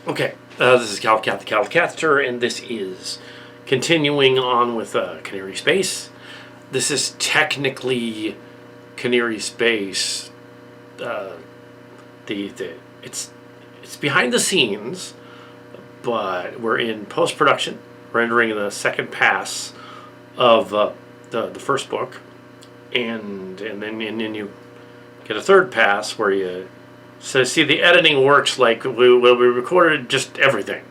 Okay, this is Calcat the Calicaster, and this is continuing on with Cohnirri Space. This is technically Cohnirri Space. Uh, it's behind the scenes, but we're in post production, rendering the second pass of the first book, and then you get a third pass where you. So see, the editing works like we recorded just everything,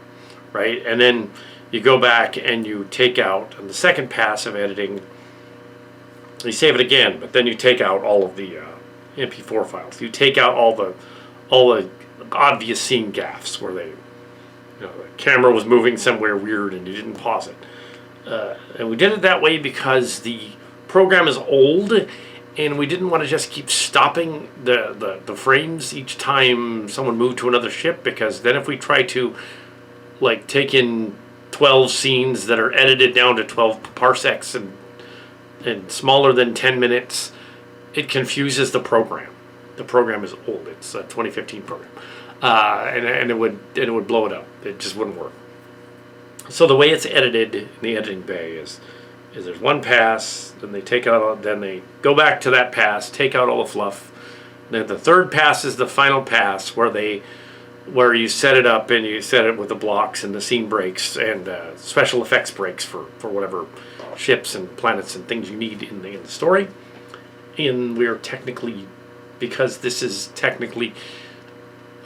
right? And then you go back and you take out on the second pass of editing. You save it again, but then you take out all of the MP4 files. You take out all the obvious scene gaffes where the camera was moving somewhere weird and you didn't pause it. And we did it that way because the program is old. And we didn't want to just keep stopping the frames each time someone moved to another ship, because then if we try to take in 12 scenes that are edited down to 12 parsecs and smaller than 10 minutes, it confuses the program. The program is old. It's a 2015 program. And it would blow it up. It just wouldn't work. So the way it's edited in the editing bay is there's one pass, then they go back to that pass, take out all the fluff. Then the third pass is the final pass where you set it up and you set it with the blocks and the scene breaks and special effects breaks for whatever ships and planets and things you need in the story. And we're technically, because this is technically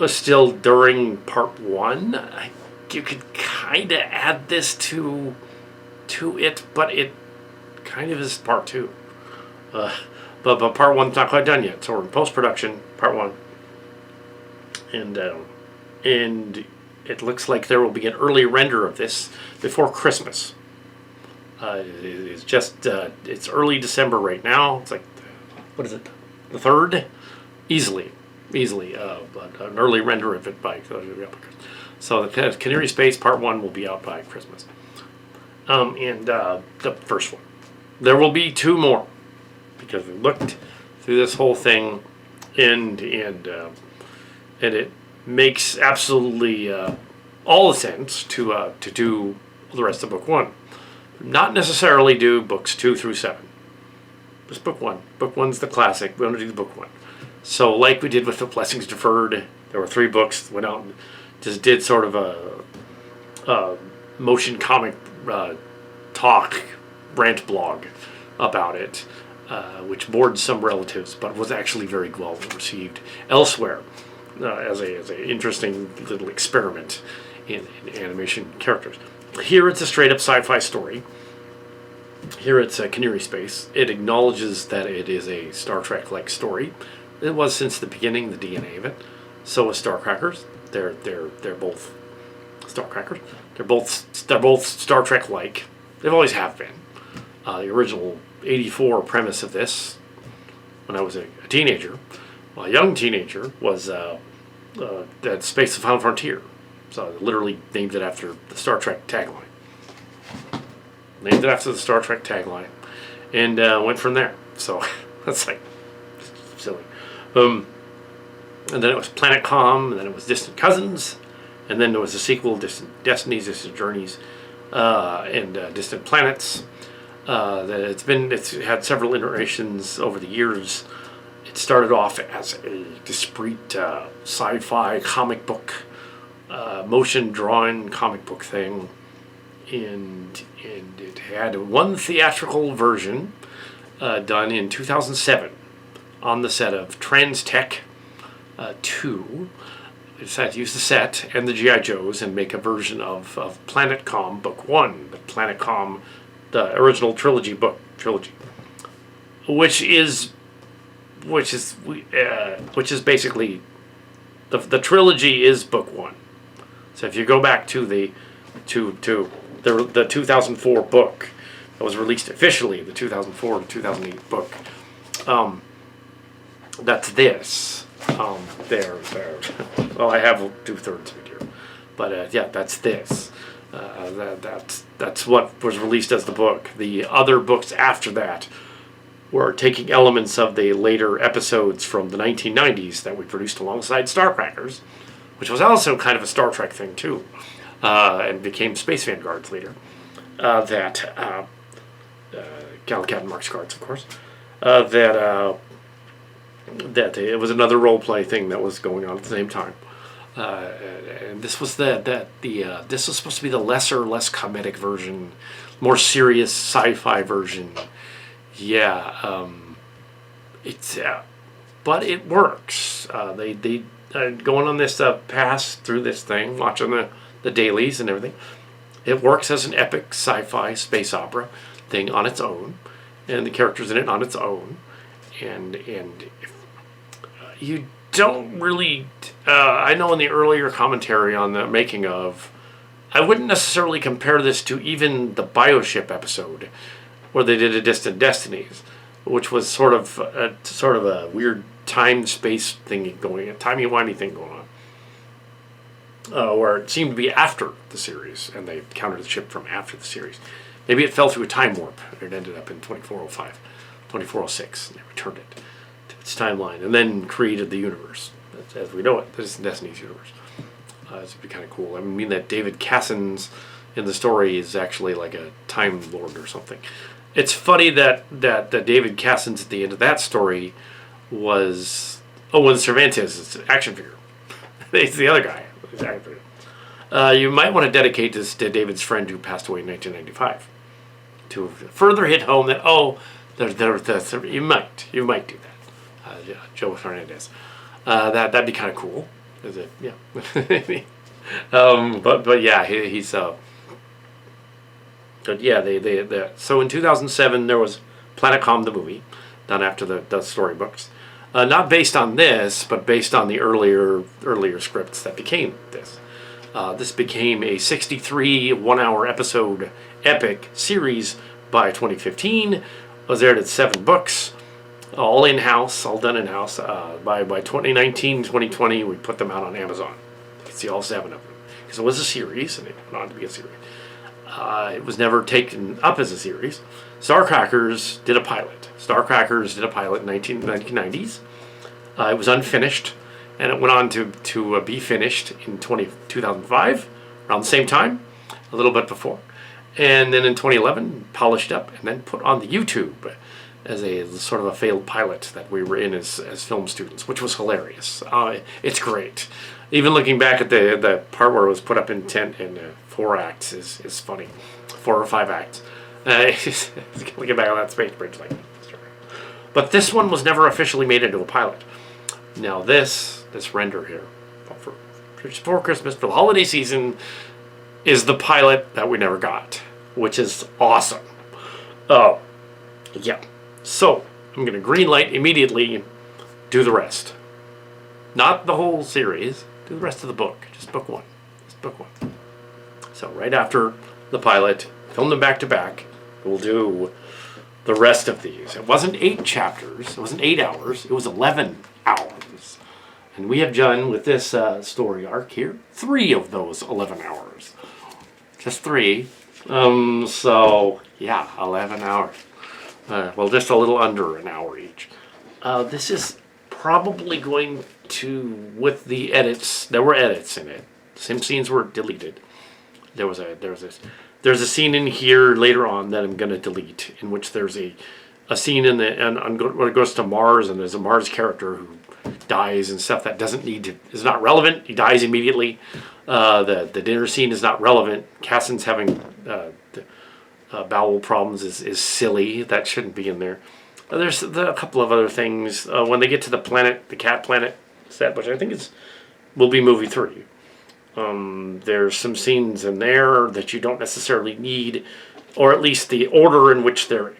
still during part one, you could kind of add this to it, but it kind of is part two. But part one's not quite done yet, so we're in post-production, part one. And it looks like there will be an early render of this before Christmas. It's just, it's early December right now. It's like, what is it, the 3rd? Easily, but an early render of it by, so the Cohnirri Space part one will be out by Christmas. And the first one. There will be 2 more, because we looked through this whole thing, and it makes absolutely all the sense to do the rest of book 1, not necessarily do books 2 through 7. Just book 1. Book 1's the classic. We want to do the book 1. So, like we did with the Blessings Deferred, there were 3 books. Went out and just did sort of a motion comic talk rant blog about it, which bored some relatives, but was actually very well received elsewhere as a interesting little experiment in animation characters. Here it's a straight up sci-fi story. Here it's a Cohnirri Space. It acknowledges that it is a Star Trek-like story. It was since the beginning, the DNA of it. So is Starcrackers. They're both Starcrackers. They're both Star Trek-like. They've always have been. The original '84 premise of this, when I was a teenager, a young teenager, was that Space the Final Frontier. So I literally named it after the Star Trek tagline. And went from there. So that's like silly. And then it was Planet Com, and then it was Distant Cousins, and then there was a sequel, Distant Destinies, Distant Journeys, and Distant Planets. It's had several iterations over the years. It started off as a discrete sci-fi comic book, motion drawn comic book thing, and it had one theatrical version done in 2007 on the set of Trans-Tech 2. They decided to use the set and the G.I. Joes and make a version of Planet Com Book 1, the Planet Com, the original trilogy, which is basically the trilogy is Book 1. So if you go back to the 2004 book that was released officially, the 2004 to 2008 book, that's this. There. Well, I have 2/3 of it here, but yeah, that's this. That's what was released as the book. The other books after that were taking elements of the later episodes from the 1990s that we produced alongside Starcrackers, which was also kind of a Star Trek thing too, and became Space Vanguards later. Gal Captain Mark's Guards, of course. That it was another role play thing that was going on at the same time. And this was this was supposed to be the lesser, less comedic version, more serious sci-fi version. Yeah, but it works. They going on this pass through this thing, watching the dailies and everything. It works as an epic sci-fi space opera thing on its own, and the characters in it on its own, and you don't really. I know in the earlier commentary on the making of, I wouldn't necessarily compare this to even the Bioship episode, where they did A Distant Destinies, which was sort of a weird time space thing going, a timey-wimey thing going on. Where it seemed to be after the series, and they countered the ship from after the series. Maybe it fell through a time warp. It ended up in 2405, 2406, and they returned it to its timeline, and then created the universe as we know it, the Destiny's universe. This would be kind of cool. I mean that David Cassins in the story is actually like a Time Lord or something. It's funny that David Cassins at the end of that story was Owen Cervantes' action figure. He's the other guy. You might want to dedicate this to David's friend who passed away in 1995 to further hit home that you might do that. Joe Fernandez. That'd be kind of cool. Is it? Yeah. But yeah, he's but yeah, they so in 2007 there was Planetcom the movie, done after the storybooks. Not based on this, but based on the earlier scripts that became this. This became a 63 one-hour episode epic series by 2015. Was aired at 7 books, all in-house, all done in-house. By 2019, 2020, we put them out on Amazon. You can see all 7 of them. Because it was a series, and it went on to be a series. It was never taken up as a series. Starcrackers did a pilot. Starcrackers did a pilot in 1990s. It was unfinished, and it went on to be finished in 2005, around the same time, a little bit before. And then in 2011, polished up and then put on the YouTube as a sort of a failed pilot that we were in as film students, which was hilarious. It's great. Even looking back at the part where it was put up in 4 acts is funny. 4 or 5 acts. Looking back on that space bridge, like. But this one was never officially made into a pilot. Now this render here, for Christmas, for the holiday season, is the pilot that we never got, which is awesome. Oh, yeah. So I'm gonna green light immediately. Do the rest. Not the whole series. Do the rest of the book. Just book 1. Just book 1. So right after the pilot, film them back to back. We'll do the rest of these. It wasn't 8 chapters. It wasn't 8 hours. It was 11 hours. And we have done with this story arc here 3 of those 11 hours. Just 3. So yeah, 11 hours. Well, just a little under an hour each. This is probably going to, with the edits, there were edits in it. Some scenes were deleted. There's a scene in here later on that I'm going to delete, in which there's a scene when it goes to Mars, and there's a Mars character who dies and stuff that is not relevant. He dies immediately. The dinner scene is not relevant. Cassin's having bowel problems is silly. That shouldn't be in there. There's a couple of other things. When they get to the cat planet set, which I think will be movie 3. There's some scenes in there that you don't necessarily need, or at least the order in which they're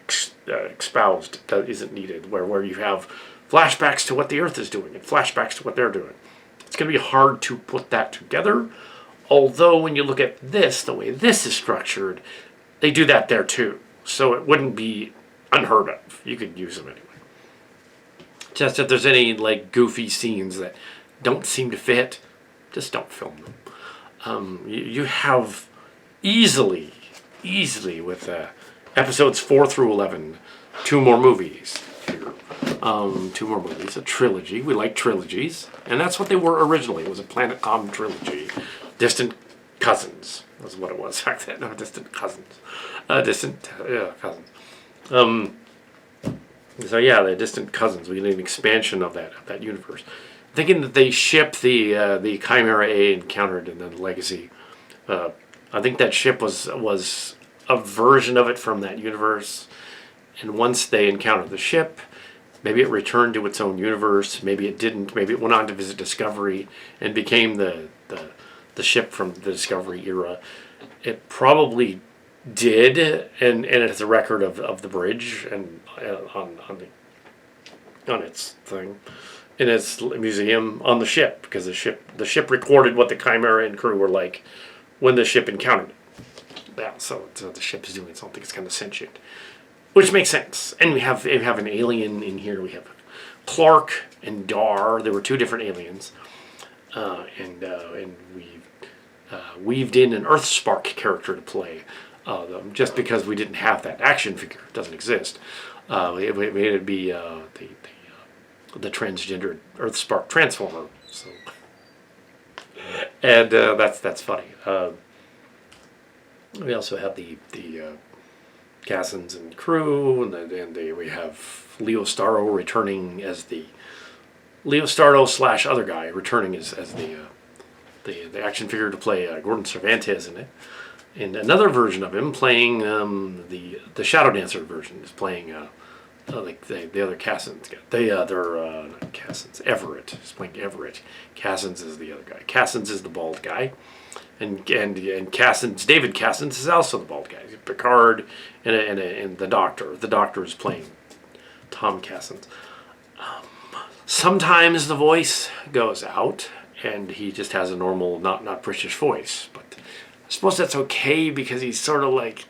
espoused isn't needed, where you have flashbacks to what the Earth is doing and flashbacks to what they're doing. It's going to be hard to put that together, although when you look at this, the way this is structured, they do that there too. So it wouldn't be unheard of. You could use them anyway. Just if there's any like goofy scenes that don't seem to fit, just don't film them. You have easily with episodes 4 through 11, 2 more movies here. 2 more movies, a trilogy. We like trilogies, and that's what they were originally. It was a Planetcom trilogy. Distant Cousins was what it was back then. No, Distant Cousins. Cousins. So yeah, the Distant Cousins. We get an expansion of that universe. Thinking that they ship the Chimera A encountered in the Legacy. I think that ship was a version of it from that universe, and once they encountered the ship, maybe it returned to its own universe. Maybe it didn't. Maybe it went on to visit Discovery and became the ship from the Discovery era. It probably did, and it has a record of the bridge and on its thing in its museum on the ship, because the ship recorded what the Chimera and crew were like when the ship encountered it. Yeah, so the ship is doing something. It's kind of sentient, which makes sense. And we have an alien in here. We have Clark and Dar. There were 2 different aliens, and we weaved in an Earthspark character to play them, just because we didn't have that action figure. It doesn't exist. We made it be the transgendered Earthspark Transformer. So, and that's funny. We also have the Cassins and crew, and we have Leo Starro returning as the Leo Starro / other guy returning as the action figure to play Gordon Cervantes in it. And another version of him playing the Shadow Dancer version is playing like the other Cassins. They're not Cassins. Everett is playing Everett. Cassins is the other guy. Cassins is the bald guy, and Cassins, David Cassins, is also the bald guy. Picard and the Doctor. The Doctor is playing Tom Cassins. Sometimes the voice goes out, and he just has a normal, not British voice. But I suppose that's okay, because he's sort of like,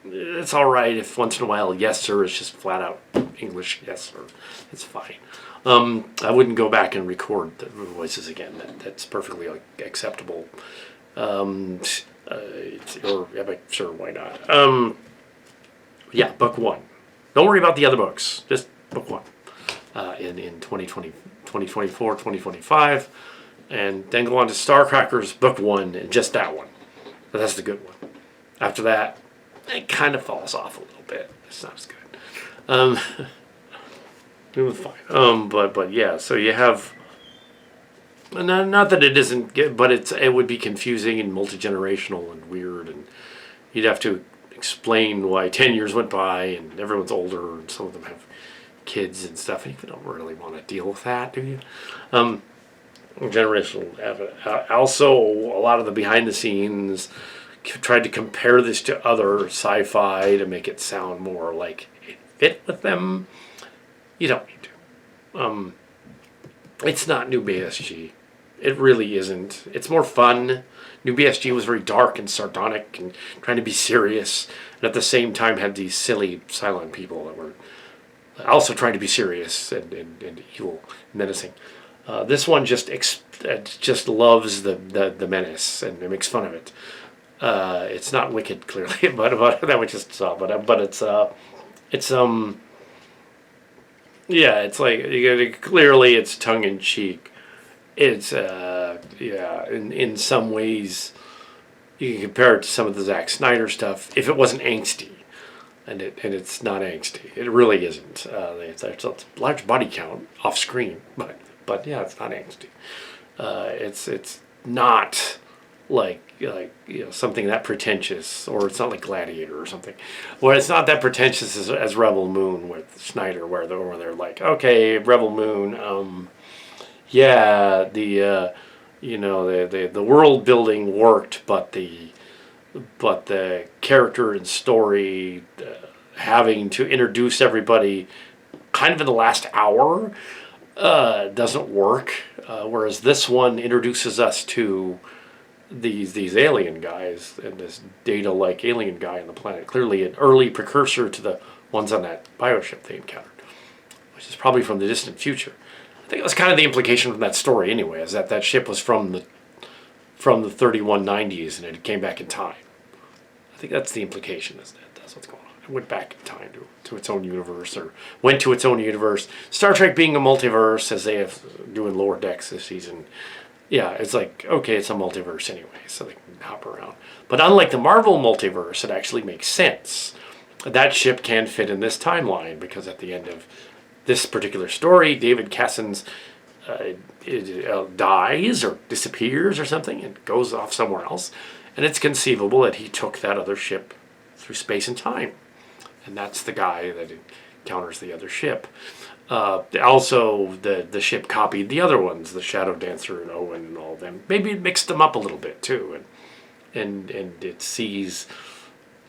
it's all right if once in a while yes sir is just flat out English yes sir. It's fine. I wouldn't go back and record the voices again. That's perfectly acceptable. Sure, why not? Yeah, book 1. Don't worry about the other books. Just book 1. In 2020, 2024, 2025, and then go on to Starcrackers book 1, and just that one. But that's the good one. After that, it kind of falls off a little bit. It's not as good. It was fine. But yeah, so you have, not that it isn't good, but it would be confusing and multi-generational and weird, and you'd have to explain why 10 years went by and everyone's older and some of them have kids and stuff, and you don't really want to deal with that, do you? Generational. Also, a lot of the behind the scenes tried to compare this to other sci-fi to make it sound more like it fit with them. You don't need to. It's not New BSG. It really isn't. It's more fun. New BSG was very dark and sardonic and trying to be serious, and at the same time had these silly Cylon people that were also trying to be serious and evil, menacing. This one just loves the menace and it makes fun of it. It's not wicked, clearly, but that we just saw. But it's yeah, it's like clearly it's tongue in cheek. It's in some ways you can compare it to some of the Zack Snyder stuff if it wasn't angsty. And it's not angsty. It really isn't. It's a large body count off screen, but yeah, it's not angsty. It's not like something that pretentious, or it's not like Gladiator or something. Well, it's not that pretentious as Rebel Moon with Snyder, where they're like, okay, Rebel Moon, yeah, the world building worked, but the character and story, having to introduce everybody kind of in the last hour, doesn't work. Whereas this one introduces us to these alien guys and this Data-like alien guy on the planet. Clearly an early precursor to the ones on that bioship they encountered, which is probably from the distant future. I think it was kind of the implication from that story anyway, is that ship was from the 3190s and it came back in time. I think that's the implication, isn't it? That's what's going on. went back in time to its own universe, or went to its own universe. Star Trek being a multiverse, as they have doing Lower Decks this season, yeah, it's like, okay, it's a multiverse anyway, so they can hop around. But unlike the Marvel multiverse, it actually makes sense. That ship can fit in this timeline, because at the end of this particular story, David Cassin's dies or disappears or something and goes off somewhere else. And it's conceivable that he took that other ship through space and time. And that's the guy that encounters the other ship. Also, the ship copied the other ones, the Shadow Dancer and Owen and all of them. Maybe it mixed them up a little bit too. And it sees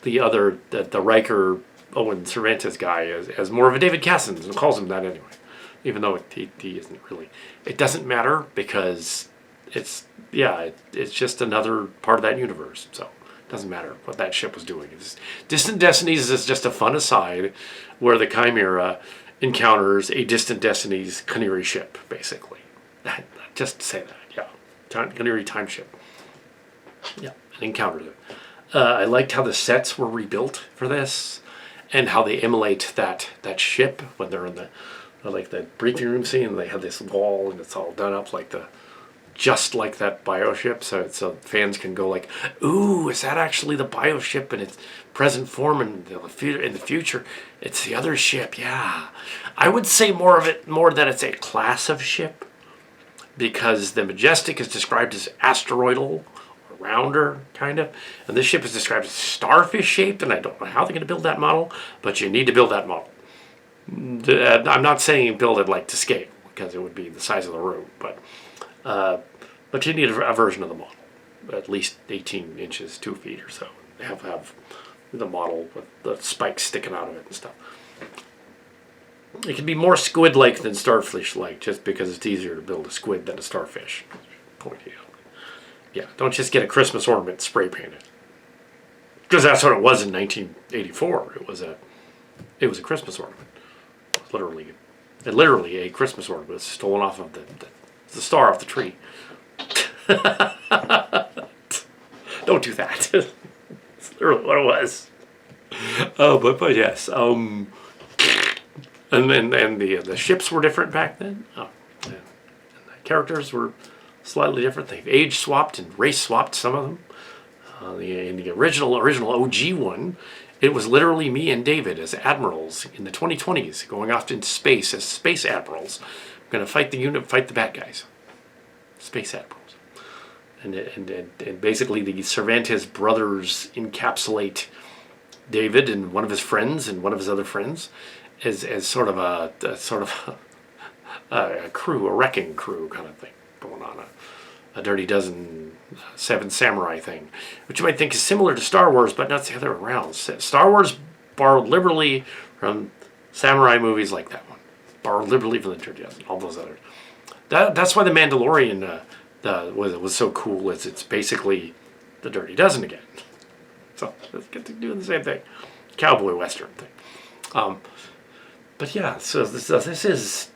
the other, the Riker Owen Cervantes guy as more of a David Cassin, and calls him that anyway. Even though he isn't really. It doesn't matter, because it's just another part of that universe. So it doesn't matter what that ship was doing. Distant Destinies is just a fun aside where the Chimera encounters a Distant Destinies Cohnirri ship, basically. Just to say that, yeah. Cohnirri time ship. Yeah, and encountered it. I liked how the sets were rebuilt for this, and how they emulate that ship when they're in the briefing room scene. They have this wall, and it's all done up just like that bioship, so fans can go like, ooh, is that actually the bioship in its present form, and in the future it's the other ship? Yeah, I would say more that it's a class of ship, because the Majestic is described as asteroidal or rounder kind of, and this ship is described as starfish shaped, and I don't know how they're going to build that model, but you need to build that model. I'm not saying build it to scale, because it would be the size of the room, but you need a version of the model, at least 18 inches, 2 feet or so. Have the model with the spikes sticking out of it and stuff. It can be more squid-like than starfish-like, just because it's easier to build a squid than a starfish. Point here. Yeah, don't just get a Christmas ornament spray painted, because that's what it was in 1984. It was a Christmas ornament. It was literally a Christmas ornament. It was stolen off of the star off the tree. Don't do that. It's literally what it was. But yes. And the ships were different back then. And the characters were slightly different. They've age swapped and race swapped some of them. In the original OG one, it was literally me and David as admirals in the 2020s, going off into space as space admirals, going to fight the bad guys. Space admirals. And basically the Cervantes brothers encapsulate David and one of his friends and one of his other friends as sort of a crew, a wrecking crew kind of thing going on, a Dirty Dozen, Seven Samurai thing, which you might think is similar to Star Wars, but not the other way around. Star Wars borrowed liberally from samurai movies like that one, borrowed liberally from the Dirty Dozen, all those others. That's why the Mandalorian was so cool. It's basically the Dirty Dozen again. So let's get to doing the same thing, cowboy western thing. But yeah, so this is.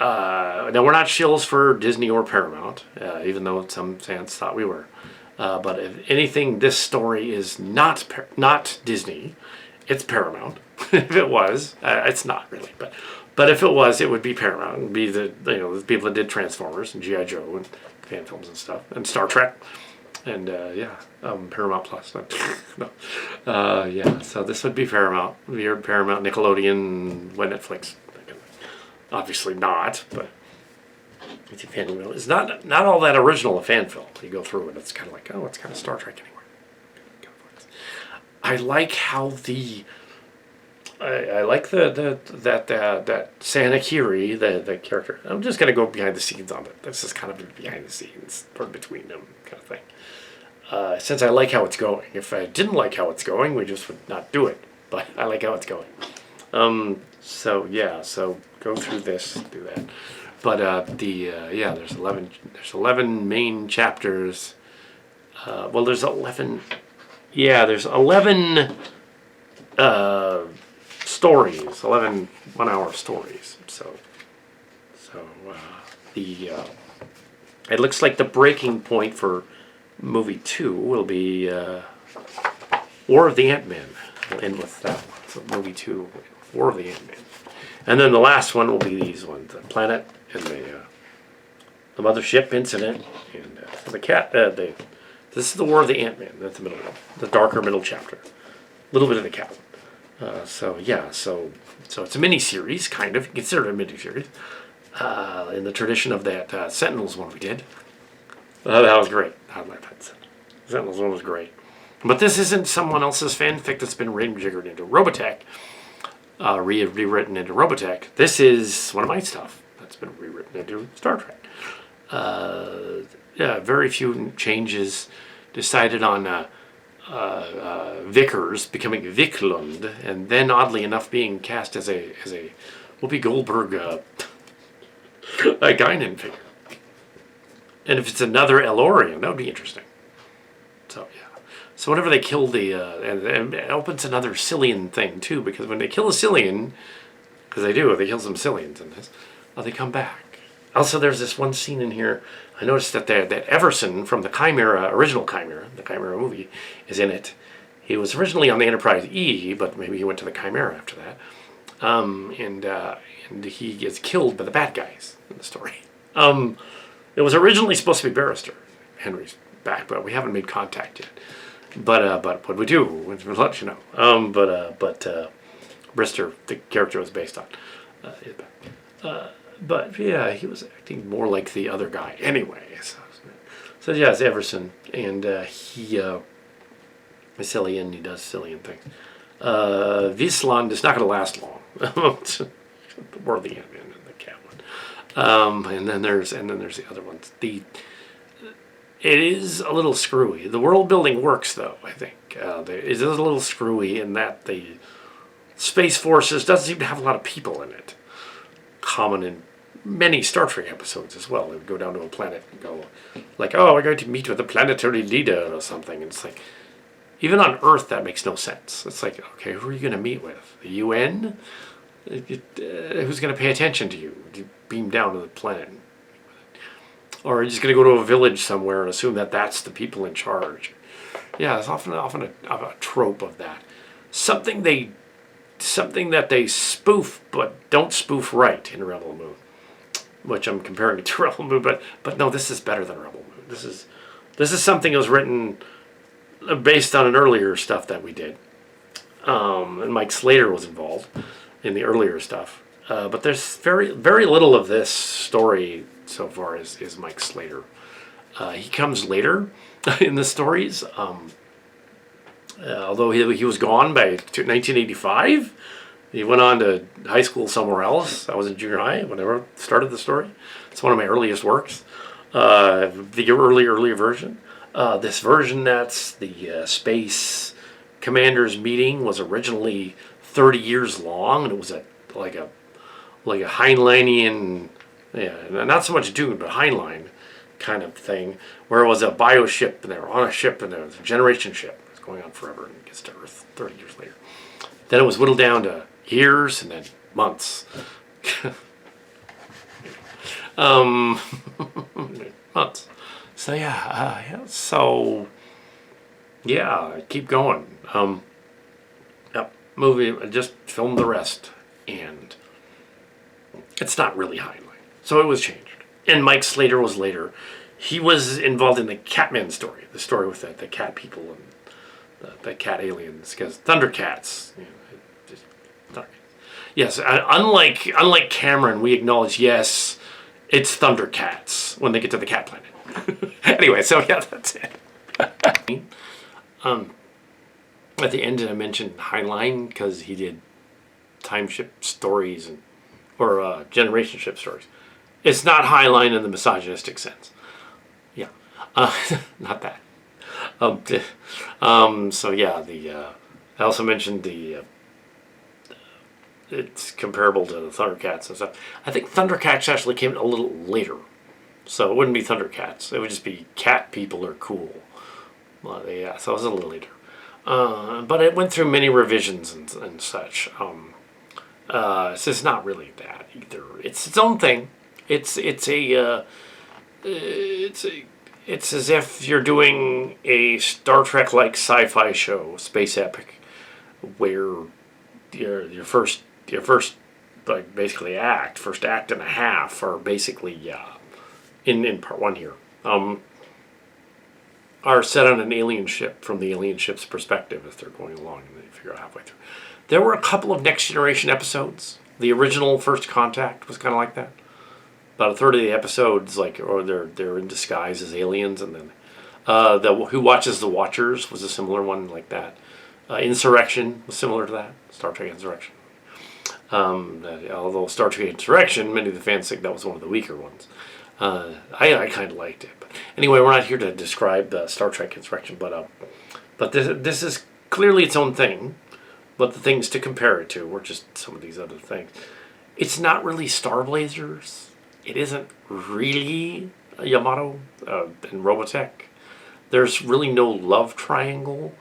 Now, we're not shills for Disney or Paramount, even though some fans thought we were. But if anything, this story is not Disney. It's Paramount. If it was, it's not really. But if it was, it would be Paramount. It would be the people that did Transformers and G.I. Joe and fan films and stuff, and Star Trek, and Paramount Plus. No. Yeah, so this would be Paramount. Weird Paramount, Nickelodeon, Netflix. Obviously not, but it's a fan film. It's not all that original a fan film. You go through it, it's kind of like, oh, it's kind of Star Trek anyway. I like how I like that Cohnirri, the character. I'm just gonna go behind the scenes on it. This is kind of behind the scenes, or between them kind of thing. Since I like how it's going. If I didn't like how it's going, we just would not do it. But I like how it's going. So go through this, do that. But there's 11 main chapters. There's 11. Yeah, there's 11 stories, 11 1-hour stories. So it looks like the breaking point for movie 2 will be War of the Ant-Man. we'll end with that one. So movie 2, War of the Ant-Man. And then the last one will be these ones, the planet and the mothership incident and the cat. This is the War of the Ant-Man. That's the middle one, the darker middle chapter. A little bit of the cat. So it's a mini series, kind of. Consider it a mini series. In the tradition of that Sentinels one we did. That was great. I like that. Sentinels one was great. But this isn't someone else's fanfic that's been rejiggered into Robotech. Rewritten into Robotech. This is one of my stuff that's been rewritten into Star Trek. Very few changes. Decided on Vickers becoming Viklund, and then oddly enough being cast as a Whoopi Goldberg a Guinan figure. And if it's another Elorian, that would be interesting. So yeah. So whenever they kill and it opens another Cillian thing too, because when they kill a Cillian, because they kill some Cillians in this, they come back. Also, there's this one scene in here. I noticed that Everson from the Chimera, original Chimera, the Chimera movie, is in it. He was originally on the Enterprise E, but maybe he went to the Chimera after that. And he gets killed by the bad guys in the story. It was originally supposed to be Barrister. Henry's back, but we haven't made contact yet. But what we do, we'll let you know. But Brister, the character was based on, is back. But yeah, he was acting more like the other guy. Anyway, so yeah, it's Everson, and he is Cillian. He does Cillian things. Visland is not going to last long. The War of the Ant-Man and the cat one. And then there's the other ones. It is a little screwy. The world building works, though, I think. It is a little screwy in that the Space Forces doesn't seem to have a lot of people in it. Common in many Star Trek episodes as well. They would go down to a planet and go, like, oh, we're going to meet with a planetary leader or something. And it's like, even on Earth, that makes no sense. It's like, okay, who are you going to meet with? The UN? Who's going to pay attention to you? You beam down to the planet. Or you're just going to go to a village somewhere and assume that that's the people in charge. Yeah, it's often a trope of that. Something that they spoof but don't spoof right in Rebel Moon, which I'm comparing it to Rebel Moon. But no, this is better than Rebel Moon. This is something that was written based on an earlier stuff that we did, and Mike Slater was involved in the earlier stuff. But there's very very little of this story so far is Mike Slater. He comes later in the stories. Although he was gone by 1985, he went on to high school somewhere else. I was in junior high whenever I started the story. It's one of my earliest works. The earlier version. This version that's the Space Commanders meeting was originally 30 years long, and it was like a Heinleinian, not so much Dune, but Heinlein kind of thing, where it was a bioship, and they were on a ship, and it was a generation ship. It's going on forever, and it gets to Earth 30 years later. Then it was whittled down to years, and then months. Months. So keep going. Movie, I just filmed the rest, and it's not really Heinlein. So it was changed. And Mike Slater was later. He was involved in the Catman story, the story with the cat people and the cat aliens, because Thundercats. Yes, unlike Cameron, we acknowledge, yes, it's Thundercats when they get to the cat planet. Anyway, so yeah, that's it. At the end, I mentioned Heinlein because he did time ship stories or generation ship stories. It's not Heinlein in the misogynistic sense. Yeah, not that. So yeah, I also mentioned it's comparable to the Thundercats and stuff. I think Thundercats actually came a little later, so it wouldn't be Thundercats. It would just be cat people are cool. Well, yeah, so it was a little later. But it went through many revisions and such. It's not really that either. It's its own thing. It's as if you're doing a Star Trek like sci-fi show, space epic, where your first like basically first act and a half are basically in part one here. Are set on an alien ship from the alien ship's perspective as they're going along, and they figure out halfway through. There were a couple of Next Generation episodes. The original First Contact was kind of like that. About a third of the episodes, or they're in disguise as aliens, and then Who Watches the Watchers was a similar one like that. Insurrection was similar to that. Star Trek Insurrection. Although Star Trek Insurrection, many of the fans think that was one of the weaker ones. I kind of liked it. But anyway, we're not here to describe the Star Trek Insurrection, but this is clearly its own thing. But the things to compare it to were just some of these other things. It's not really Star Blazers. It isn't really Yamato and Robotech. There's really no love triangle,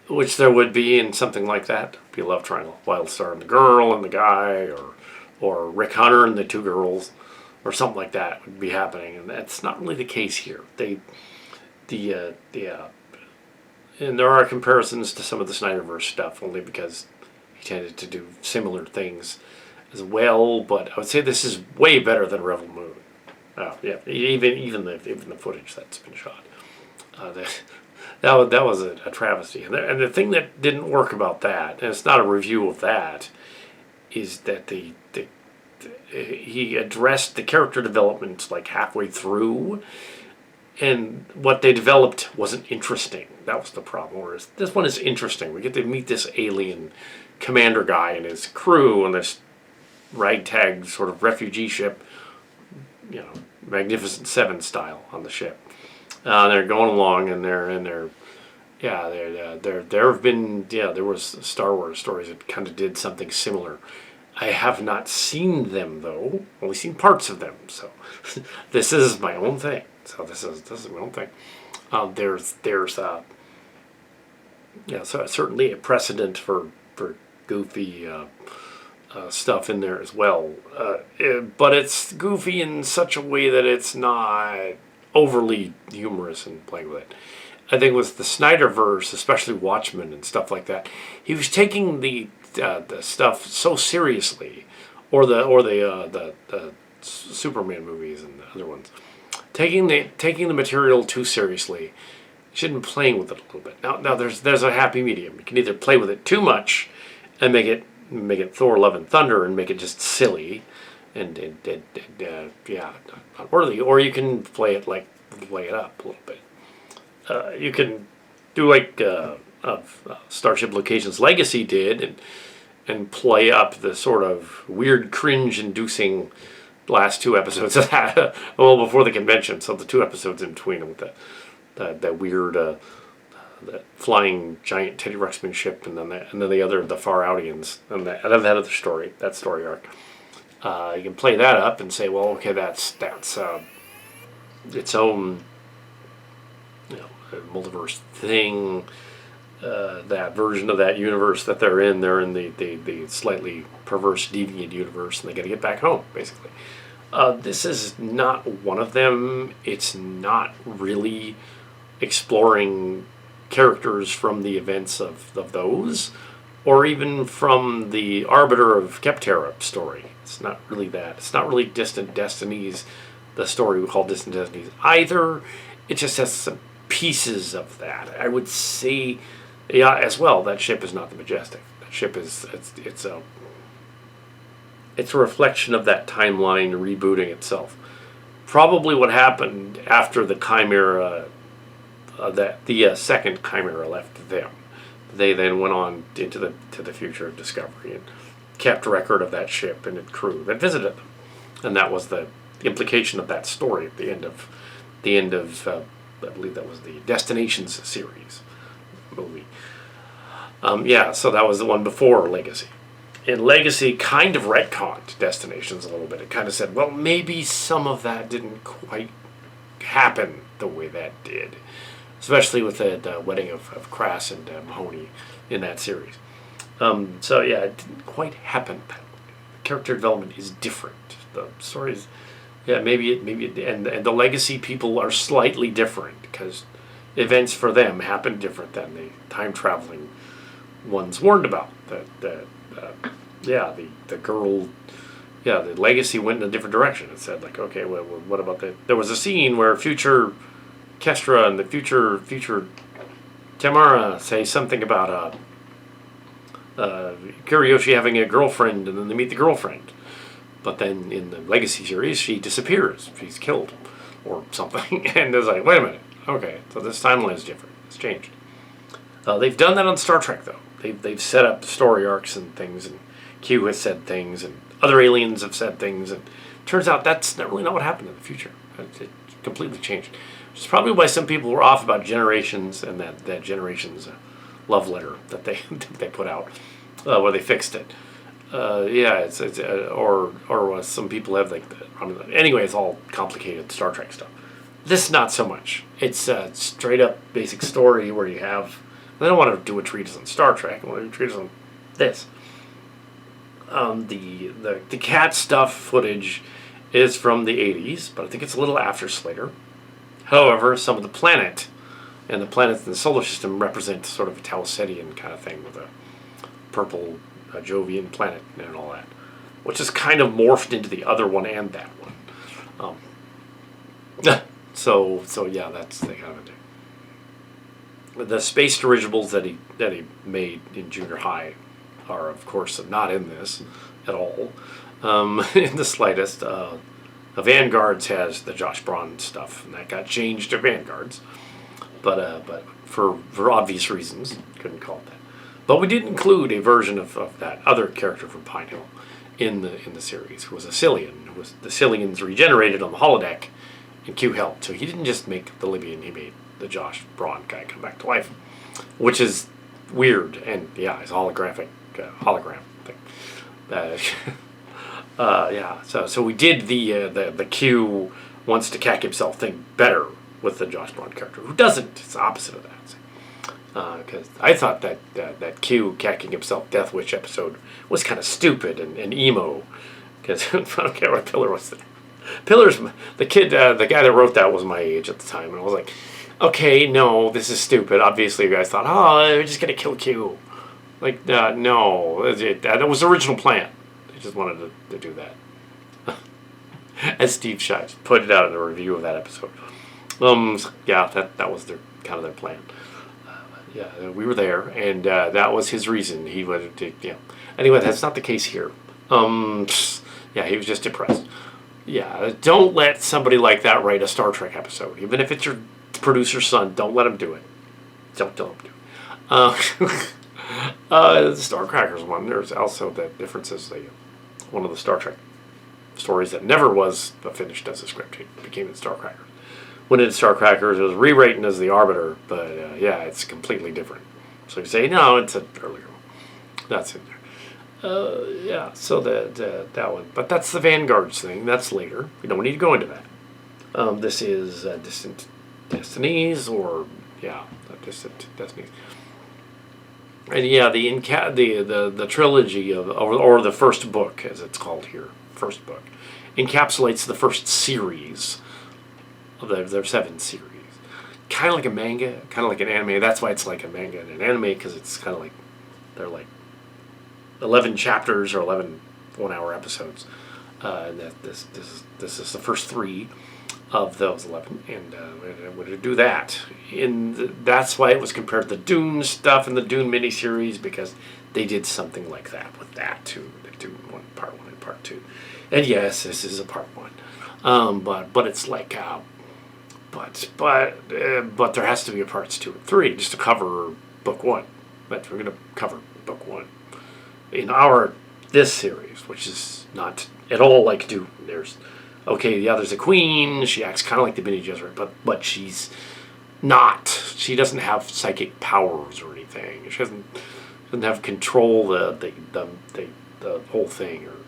which there would be in something like that. It'd be a love triangle. Wildstar and the girl and the guy, or Rick Hunter and the two girls, or something like that would be happening. And that's not really the case here. And there are comparisons to some of the Snyderverse stuff, only because he tended to do similar things as well. But I would say this is way better than Rebel Moon. Yeah, even the footage that's been shot. That was a travesty. And the thing that didn't work about that, and it's not a review of that, is that he addressed the character development like halfway through, and what they developed wasn't interesting. That was the problem. Whereas this one is interesting. We get to meet this alien commander guy and his crew on this ragtag sort of refugee ship, Magnificent Seven style on the ship. They're going along, and there have been there was Star Wars stories that kind of did something similar. I have not seen them though. Only seen parts of them. So this is my own thing. So this is my own thing. There's so certainly a precedent for goofy stuff in there as well. But it's goofy in such a way that it's not overly humorous and playing with it. I think with the Snyderverse, especially Watchmen and stuff like that, he was taking the stuff so seriously, or the Superman movies and the other ones, taking the material too seriously. You shouldn't be playing with it a little bit. Now there's a happy medium. You can either play with it too much and make it Thor: Love and Thunder and make it just silly and not worthy, or you can play it up a little bit. You can do like Starship Locations Legacy did, and play up the sort of weird, cringe-inducing last two episodes of that. Well, before the convention, so the two episodes in between with that weird that flying giant Teddy Ruxpin ship, and then the Far Outians, and that other story, that story arc. You can play that up and say, well, okay, that's its own multiverse thing. That version of that universe that they're in the slightly perverse, deviant universe, and they got to get back home, basically. This is not one of them. It's not really exploring characters from the events of those, or even from the Arbiter of Keptera story. It's not really that. It's not really Distant Destinies, the story we call Distant Destinies either. It just has some pieces of that. I would say, as well, that ship is not the Majestic. That ship is it's a reflection of that timeline rebooting itself. Probably what happened after the Chimera, the second Chimera left them. They then went on to the future of Discovery and kept record of that ship and its crew that visited them, and that was the implication of that story at the end of I believe that was the Destinations series movie. So that was the one before Legacy. And Legacy kind of retconned Destinations a little bit. It kind of said, well, maybe some of that didn't quite happen the way that did, especially with the wedding of Crass and Mahoney in that series. It didn't quite happen. Character development is different. The stories, maybe and the Legacy people are slightly different because events for them happen different than the time traveling ones warned about. The girl, the legacy went in a different direction. It said like, okay, well, what about the? There was a scene where future Kestra and the future Tamara say something about Kiriyoshi having a girlfriend, and then they meet the girlfriend. But then in the Legacy series, she disappears. She's killed or something. And it's like, wait a minute. Okay, so this timeline is different. It's changed. They've done that on Star Trek, though. They've set up story arcs and things, and Q has said things, and other aliens have said things, and it turns out that's not really not what happened in the future. It completely changed. Which is probably why some people were off about Generations and that Generations love letter that they they put out, where they fixed it. Or some people have anyway, it's all complicated Star Trek stuff. This not so much. It's a straight up basic story where you have. I don't want to do a treatise on Star Trek. I want to do a treatise on this. The cat stuff footage is from the 80s, but I think it's a little after Slater. However, some of the planet and the planets in the solar system represent sort of a Talsetian kind of thing with a purple Jovian planet and all that, which is kind of morphed into the other one and that one. So yeah, that's the kind of thing. The space dirigibles that he made in junior high are, of course, not in this at all, in the slightest. The Vanguards has the Josh Braun stuff, and that got changed to Vanguards, but for obvious reasons, couldn't call it that. But we did include a version of that other character from Pine Hill in the series, who was a Cillian, who was the Cillians regenerated on the holodeck, and Q helped. So he didn't just make the Libyan, he made the Josh Braun guy come back to life, which is weird, and yeah, it's a holographic hologram thing. So we did the Q wants to cack himself thing better with the Josh Braun character, who doesn't. It's the opposite of that. Because I thought that Q cacking himself Death Wish episode was kind of stupid and emo. Because I don't care what Pillar was. Pillar's the kid, the guy that wrote that was my age at the time, and I was like, okay, no, this is stupid. Obviously, you guys thought, oh, they're just gonna kill Q. Like, no, that was the original plan. They just wanted to do that. As Steve Shives put it out in a review of that episode. That was kind of their plan. We were there, and that was his reason. He wanted to, Anyway, that's not the case here. He was just depressed. Yeah, don't let somebody like that write a Star Trek episode. Even if it's your producer's son, don't let him do it. Don't do it. The Star Crackers one, there's also the differences. One of the Star Trek stories that never was finished as a script, it became in Star Crackers. When it Star Crackers, it was rewritten as The Arbiter, but it's completely different. So you say, no, it's an earlier one. That's in there. So that one. But that's the Vanguards thing. That's later. We don't need to go into that. This is Distant Destinies, Distant Destinies. And the trilogy or the first book, as it's called here, first book, encapsulates the first series of their 7 series. Kind of like a manga, kind of like an anime. That's why it's like a manga and an anime, because it's kind of like they're like 11 chapters or 11 one-hour episodes. And this is the first 3 of those 11, and we're going to do that. That's why it was compared to the Dune stuff in the Dune miniseries, because they did something like that with that too. The Dune part 1 and part 2. And yes, this is a part 1, but it's like but there has to be a parts 2 and 3 just to cover book 1. But we're going to cover book 1 in this series, which is not at all like Dune. There's a queen. She acts kind of like the Bene Gesserit, but she's not. She doesn't have psychic powers or anything. She doesn't have control the whole thing or anything.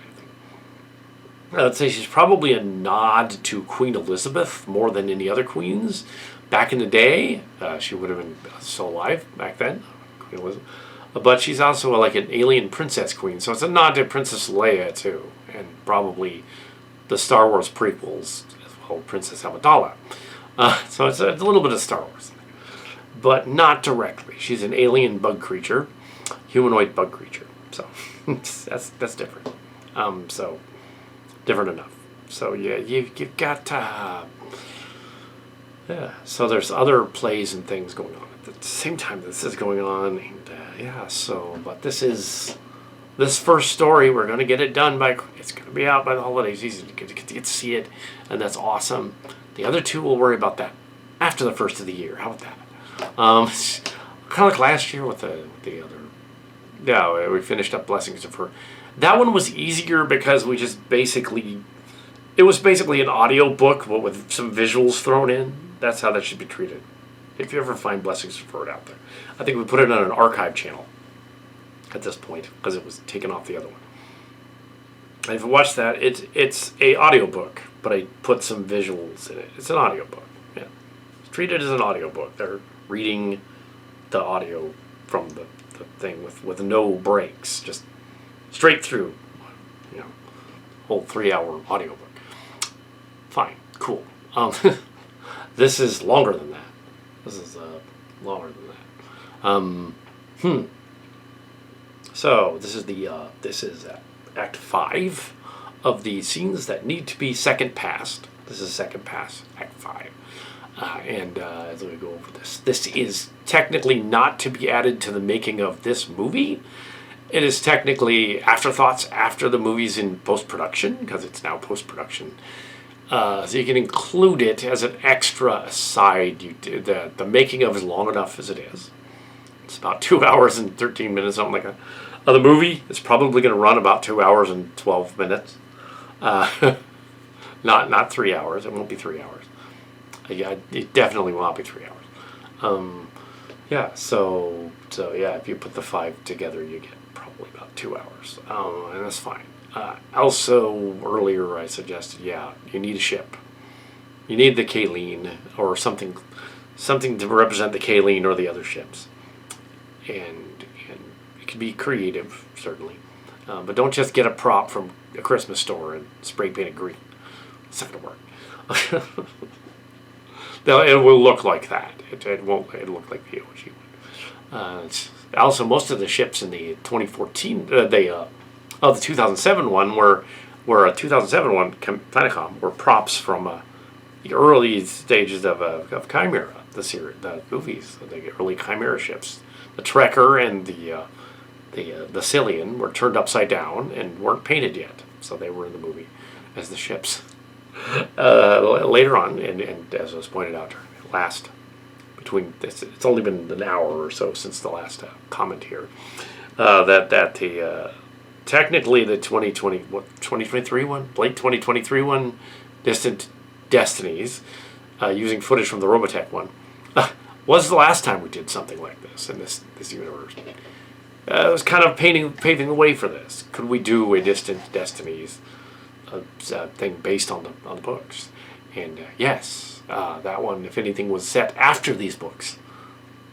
I'd say she's probably a nod to Queen Elizabeth more than any other queens. Back in the day, she would have been still alive back then, Queen Elizabeth. But she's also like an alien princess queen, so it's a nod to Princess Leia too, and probably the Star Wars prequels as well, Princess Amidala. So it's a little bit of Star Wars, but not directly. She's an alien bug creature humanoid bug creature. So that's different. So different enough. So yeah, you've got yeah. So there's other plays and things going on at the same time this is going on, and yeah. So but this first story, we're going to get it done by. It's going to be out by the holiday season. You get to see it, and that's awesome. The other two, we'll worry about that after the first of the year. How about that? Kind of like last year with the other. Yeah, we finished up Blessings of Her. That one was easier because we just basically. It was basically an audio book, but with some visuals thrown in. That's how that should be treated. If you ever find Blessings of Her out there, I think we put it on an archive channel at this point because it was taken off the other one. And if you watch that, it's a audiobook, but I put some visuals in it. It's an audiobook. Yeah. It's treated as an audiobook. They're reading the audio from the thing with no breaks, just straight through, you know, whole 3-hour audiobook. Fine, cool. This is longer than that. This is longer than that. So this is Act 5 of the scenes that need to be second passed. This is second pass, Act 5. And as we go over this is technically not to be added to the making of this movie. It is technically afterthoughts after the movie's in post-production, because it's now post-production. So you can include it as an extra aside. The making of is long enough as it is. It's about 2 hours and 13 minutes, something like that. The movie is probably going to run about 2 hours and 12 minutes. Not 3 hours. It won't be 3 hours. Yeah, it definitely will not be 3 hours. Yeah, so yeah, if you put the 5 together, you get probably about 2 hours. And that's fine. Also, earlier I suggested, yeah, you need a ship. You need the Kaleen or something to represent the Kaleen or the other ships. And it can be creative, certainly. But don't just get a prop from a Christmas store and spray paint it green. It's not going to work. It will look like that. It won't. It'll look like the OG one. Also, most of the ships in the 2014, the 2007 one were a 2007 one, Planetcom, were props from the early stages of Chimera, the movies, the early Chimera ships. The Trekker and the Cillian were turned upside down and weren't painted yet, so they were in the movie as the ships. Later on, and as was pointed out, it's only been an hour or so since the last comment here, that technically the 2023 one, late 2023 one, Distant Destinies, using footage from the Robotech one, was the last time we did something like this in this universe. It was kind of paving the way for this. Could we do a Distant Destinies thing based on the books? And yes, that one, if anything, was set after these books,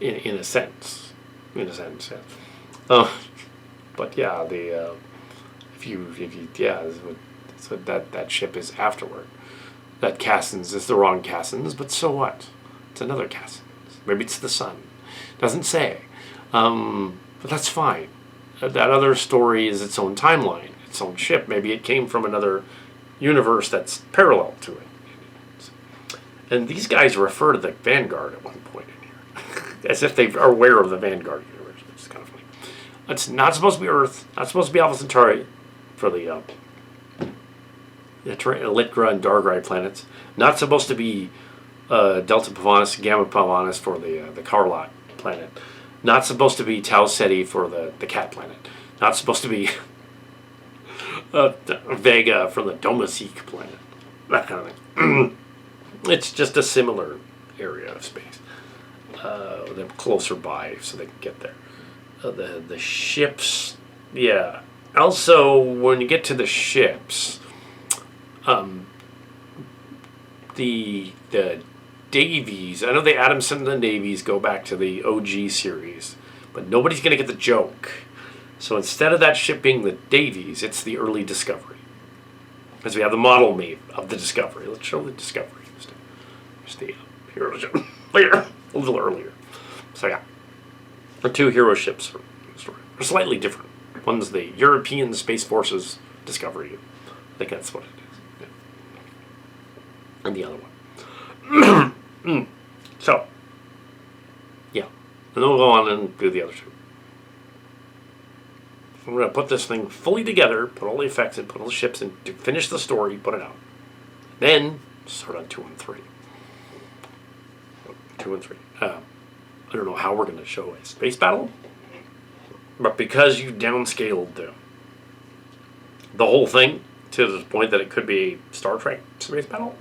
in a sense. But yeah, so that ship is afterward. That Cassins is the wrong Cassins, but so what? It's another Cassins. Maybe it's the sun. Doesn't say. But that's fine. That other story is its own timeline, its own ship. Maybe it came from another universe that's parallel to it. And these guys refer to the Vanguard at one point in here, as if they are aware of the Vanguard universe, which is kind of funny. It's not supposed to be Earth, not supposed to be Alpha Centauri for the Litgra and Dargrai planets. Not supposed to be Delta Pavonis, Gamma Pavonis for the Carlot planet. Not supposed to be Tau Ceti for the Cat planet. Not supposed to be Vega from the Domasik planet. That kind of thing. It's just a similar area of space. They're closer by, so they can get there. The ships, yeah. Also, when you get to the ships, the Davies, I know the Adamson and the Davies go back to the OG series, but nobody's going to get the joke. So instead of that ship being the Davies, it's the early Discovery. Because we have the model made of the Discovery. Let's show the Discovery. Just the hero ship later, a little earlier. So yeah, the two hero ships story. are slightly different. One's the European Space Forces Discovery. I think that's what it is. Yeah. And the other one. So, yeah. And then we'll go on and do the other two. We're going to put this thing fully together, put all the effects in, put all the ships in, to finish the story, put it out. Then, start on 2 and 3. 2 and 3. I don't know how we're going to show a space battle, but because you downscaled the whole thing to the point that it could be a Star Trek space battle,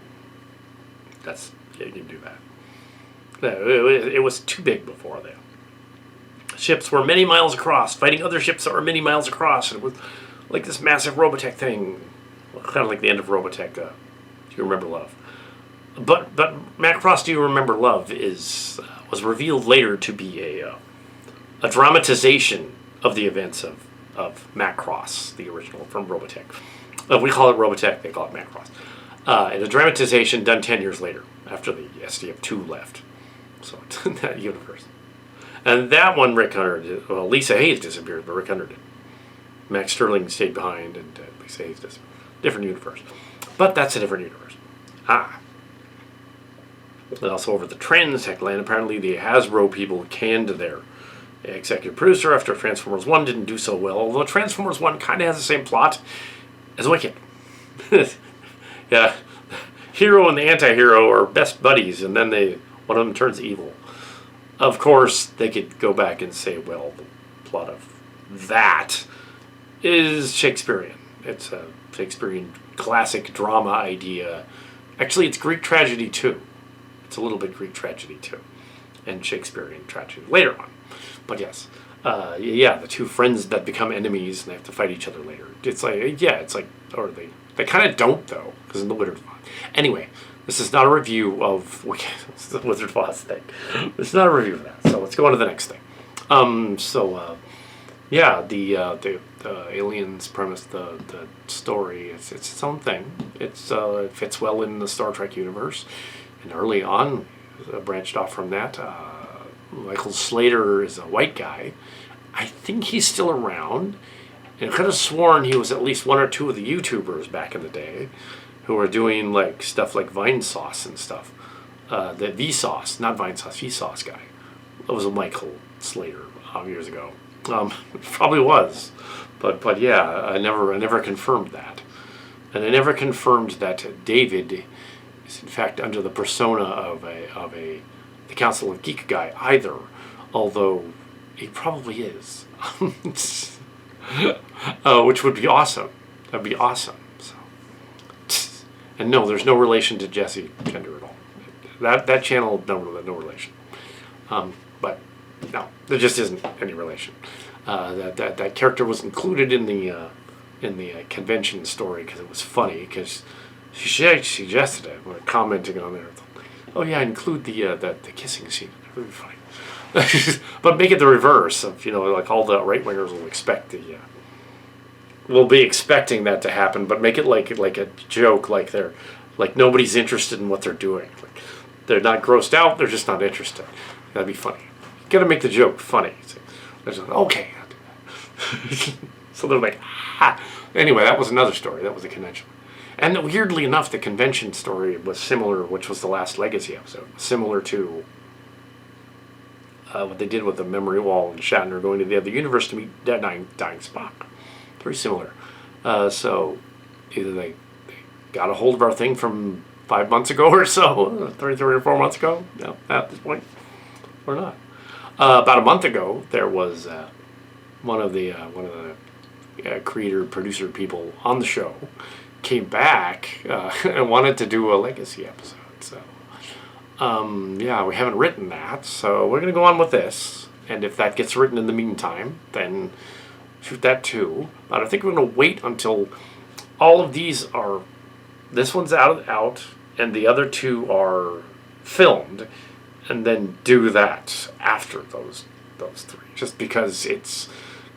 yeah, you can do that. It was too big before that. Ships were many miles across, fighting other ships that were many miles across, and it was like this massive Robotech thing, kind of like the end of Robotech. Do you remember Love? But Macross Do You Remember Love was revealed later to be a dramatization of the events of Macross, the original from Robotech. We call it Robotech, they call it Macross. And a dramatization done 10 years later, after the SDF-2 left. So, in that universe. And that one, Rick Hunter did. Well, Lisa Hayes disappeared, but Rick Hunter did. Max Sterling stayed behind, and Lisa Hayes disappeared. Different universe. But that's a different universe. And also over the Trans Tech Land, apparently the Hasbro people canned their executive producer after Transformers 1 didn't do so well, although Transformers 1 kind of has the same plot as Wicked. Yeah, hero and the anti-hero are best buddies, and then one of them turns evil. Of course, they could go back and say, well, the plot of that is Shakespearean. It's a Shakespearean classic drama idea. Actually, it's Greek tragedy too. It's a little bit Greek tragedy too, and Shakespearean tragedy later on. But yes, the two friends that become enemies and they have to fight each other later. It's like, or they kind of don't though, because in the Wizard of Oz. Anyway, this is not a review of the Wizard of Oz thing. It's not a review of that. So let's go on to the next thing. The aliens premise, the story, it's its own thing. It fits well in the Star Trek universe. And early on, branched off from that. Michael Slater is a white guy. I think he's still around. And I could have sworn he was at least one or two of the YouTubers back in the day who were doing like stuff like Vine Sauce and stuff. The Vsauce, not Vine Sauce, Vsauce guy. That was a Michael Slater years ago. Probably was. But yeah, I never confirmed that. And I never confirmed that David is in fact under the persona of the Council of Geek guy either, although he probably is. Which would be awesome. That'd be awesome. So, and no, there's no relation to Jesse Gender at all. That channel, no relation. But no, there just isn't any relation. That character was included in the convention story because it was funny, because she suggested it. We're commenting on there. Oh yeah, include the kissing scene. That would be funny. But make it the reverse of, like all the right wingers will expect we'll be expecting that to happen, but make it like a joke, like they're like nobody's interested in what they're doing. Like they're not grossed out, they're just not interested. That'd be funny. You gotta make the joke funny. Okay. So they're like, ha. Anyway, that was another story. That was a convention. And weirdly enough, the convention story was similar, which was the last Legacy episode, similar to what they did with the memory wall and Shatner going to the other universe to meet dying Spock. Very similar. So either they got a hold of our thing from 5 months ago or so, 3 or 4 months ago. No, at this point, or not. About a month ago, there was one of the creator producer people on the show came back and wanted to do a Legacy episode. So we haven't written that, so we're gonna go on with this. And if that gets written in the meantime, then shoot that too. But I think we're gonna wait until all of these are. This one's out, and the other two are filmed, and then do that after those three. Just because it's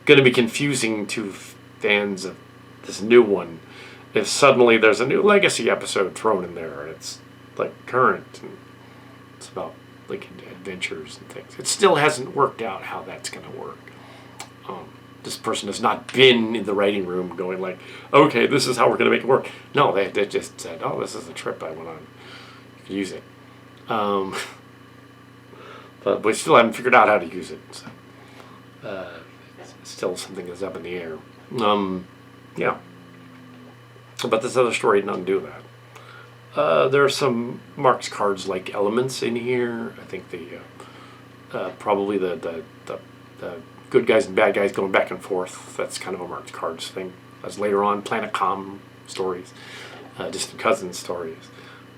gonna be confusing to fans of this new one if suddenly there's a new Legacy episode thrown in there and it's like current and it's about like adventures and things. It still hasn't worked out how that's going to work. This person has not been in the writing room going like, okay, this is how we're going to make it work. No, they just said, oh, this is a trip I went on. You can use it. But we still haven't figured out how to use it. So, it's still something that's up in the air. Yeah. But this other story did not do that. There are some marked cards-like elements in here. I think probably the good guys and bad guys going back and forth. That's kind of a marked cards thing. As later on, Planet Com stories, distant cousins stories.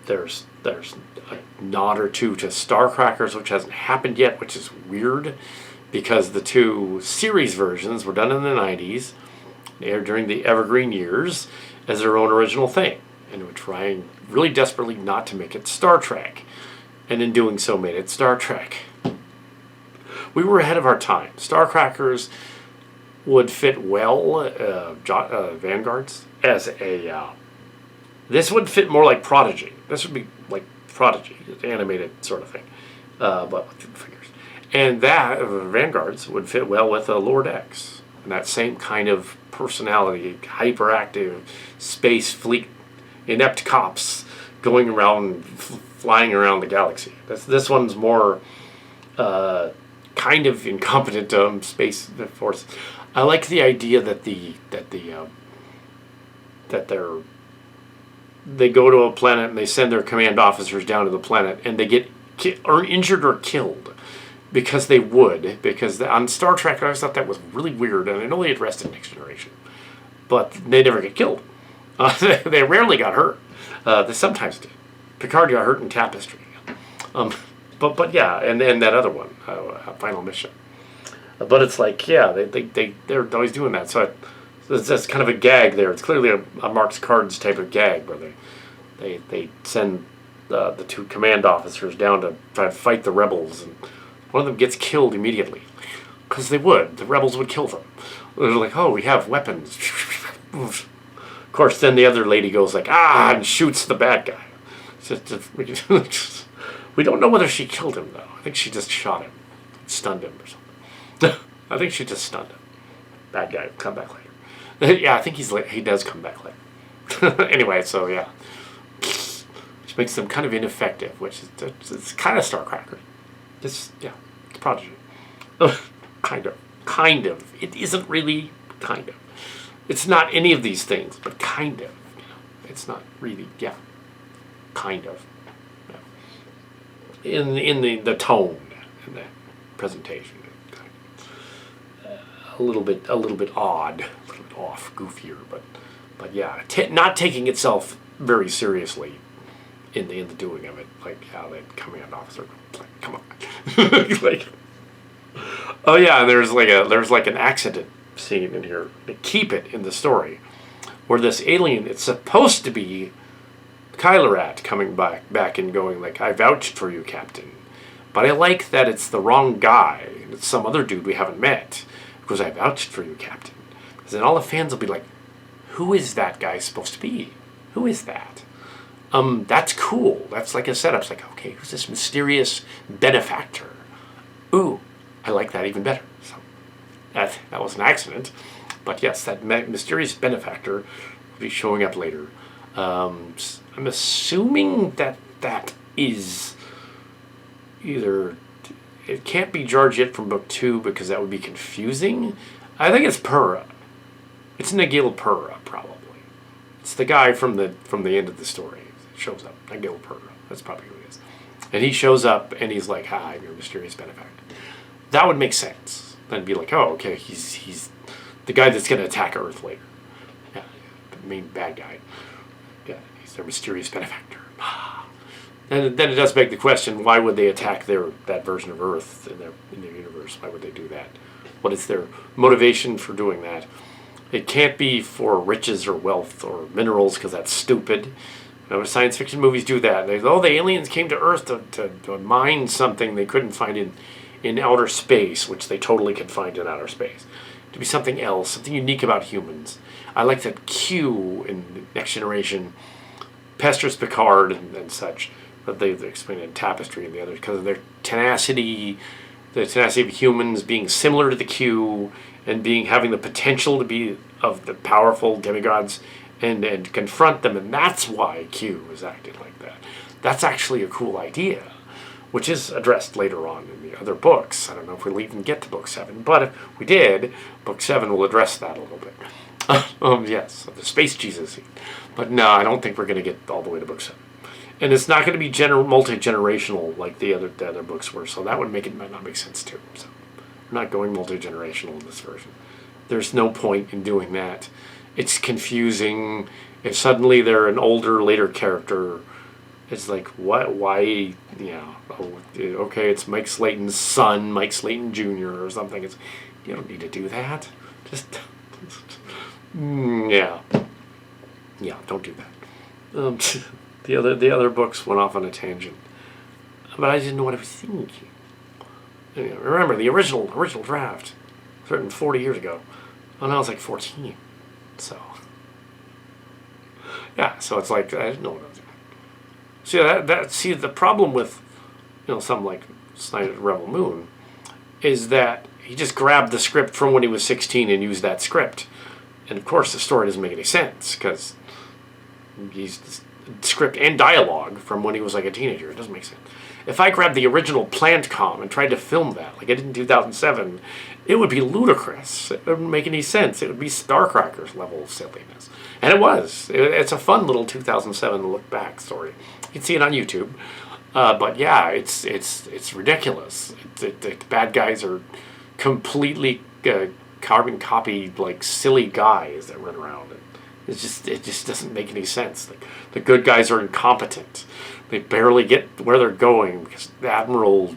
There's a nod or two to Starcrackers, which hasn't happened yet, which is weird, because the 2 series versions were done in the 90s, aired during the Evergreen years as their own original thing, and were trying really desperately not to make it Star Trek, and in doing so made it Star Trek. We were ahead of our time. Starcrackers would fit well, Vanguards, as a... this would fit more like Prodigy. This would be like Prodigy, animated sort of thing, but with figures. And that, Vanguards, would fit well with Lord X. And that same kind of personality, hyperactive space fleet, inept cops going around, flying around the galaxy. This one's more kind of incompetent space force. I like the idea that they go to a planet and they send their command officers down to the planet and they get injured or killed because they would. Because on Star Trek, I always thought that was really weird, and I know they addressed it in Next Generation, but they never get killed. They rarely got hurt. They sometimes did. Picard got hurt in Tapestry. But yeah, and that other one, Final Mission. But it's like, yeah, they're always doing that. So that's kind of a gag there. It's clearly a marked cards type of gag where they send the 2 command officers down to try to fight the rebels, and one of them gets killed immediately because they would. The rebels would kill them. They're like, oh, we have weapons. Of course, then the other lady goes like, and shoots the bad guy. We don't know whether she killed him though. I think she just shot him, stunned him or something. I think she just stunned him. Bad guy will come back later. Yeah, I think he does come back later. Anyway, so yeah, which makes them kind of ineffective, which is it's kind of Starcracker. It's Prodigy. Kind of. It isn't really kind of. It's not any of these things, but kind of. It's not really. Yeah, kind of. Yeah. In the tone and the presentation. A little bit odd, a little bit off, goofier, but yeah, not taking itself very seriously in the doing of it, like how that command officer, like, come on, like, oh yeah, and there's like an accident scene in here to keep it in the story, where this alien, it's supposed to be Kylorat coming back and going like, I vouched for you, Captain, but I like that it's the wrong guy, it's some other dude we haven't met. Because I vouched for you, Captain. Because then all the fans will be like, who is that guy supposed to be? Who is that? That's cool. That's like a setup. It's like, okay, who's this mysterious benefactor? Ooh, I like that even better. So that was an accident. But yes, that mysterious benefactor will be showing up later. I'm assuming that is either... It can't be Jar Jet from Book 2 because that would be confusing. I think it's Purra. It's Nagil Purra, probably. It's the guy from the end of the story. It shows up. Nagil Purra. That's probably who it is. And he shows up and he's like, hi, I'm your mysterious benefactor. That would make sense. Then it'd be like, oh, okay, he's the guy that's going to attack Earth later. Yeah, the main bad guy. Yeah, he's their mysterious benefactor. And then it does beg the question: why would they attack that version of Earth in their universe? Why would they do that? What is their motivation for doing that? It can't be for riches or wealth or minerals, because that's stupid. You know, science fiction movies do that. The aliens came to Earth to mine something they couldn't find in outer space, which they totally could find in outer space. To be something else, something unique about humans. I like that Q in Next Generation pesters Picard and such. That they explain in Tapestry and the others, because of their tenacity, the tenacity of humans being similar to the Q, and having the potential to be of the powerful demigods and confront them, and that's why Q is acting like that. That's actually a cool idea, which is addressed later on in the other books. I don't know if we'll even get to book 7, but if we did, book 7 will address that a little bit. Yes, the space Jesus scene. But no, I don't think we're going to get all the way to book 7. And it's not going to be multi-generational like the other books were, so that would might not make sense too. So we're not going multi-generational in this version. There's no point in doing that. It's confusing. If suddenly they're an older, later character, it's like, what? Why? Yeah. Oh, okay, it's Mike Slayton's son, Mike Slayton Jr. or something. You don't need to do that. Just yeah. Yeah, don't do that. The other books went off on a tangent, but I didn't know what I was thinking. Remember, the original draft was written 40 years ago. When I was like 14. So, yeah, so it's like, I didn't know what I was doing. See, the problem with, something like Snyder's Rebel Moon is that he just grabbed the script from when he was 16 and used that script. And of course, the story doesn't make any sense because he's script and dialogue from when he was like a teenager. It doesn't make sense. If I grabbed the original Plantcom and tried to film that, like I did in 2007, it would be ludicrous. It wouldn't make any sense. It would be Starcrackers level of silliness. And it was. It's a fun little 2007 look back story. You can see it on YouTube. But yeah, it's ridiculous. The bad guys are completely carbon copy, like silly guys that run around. It just doesn't make any sense. Like, the good guys are incompetent. They barely get where they're going because Admiral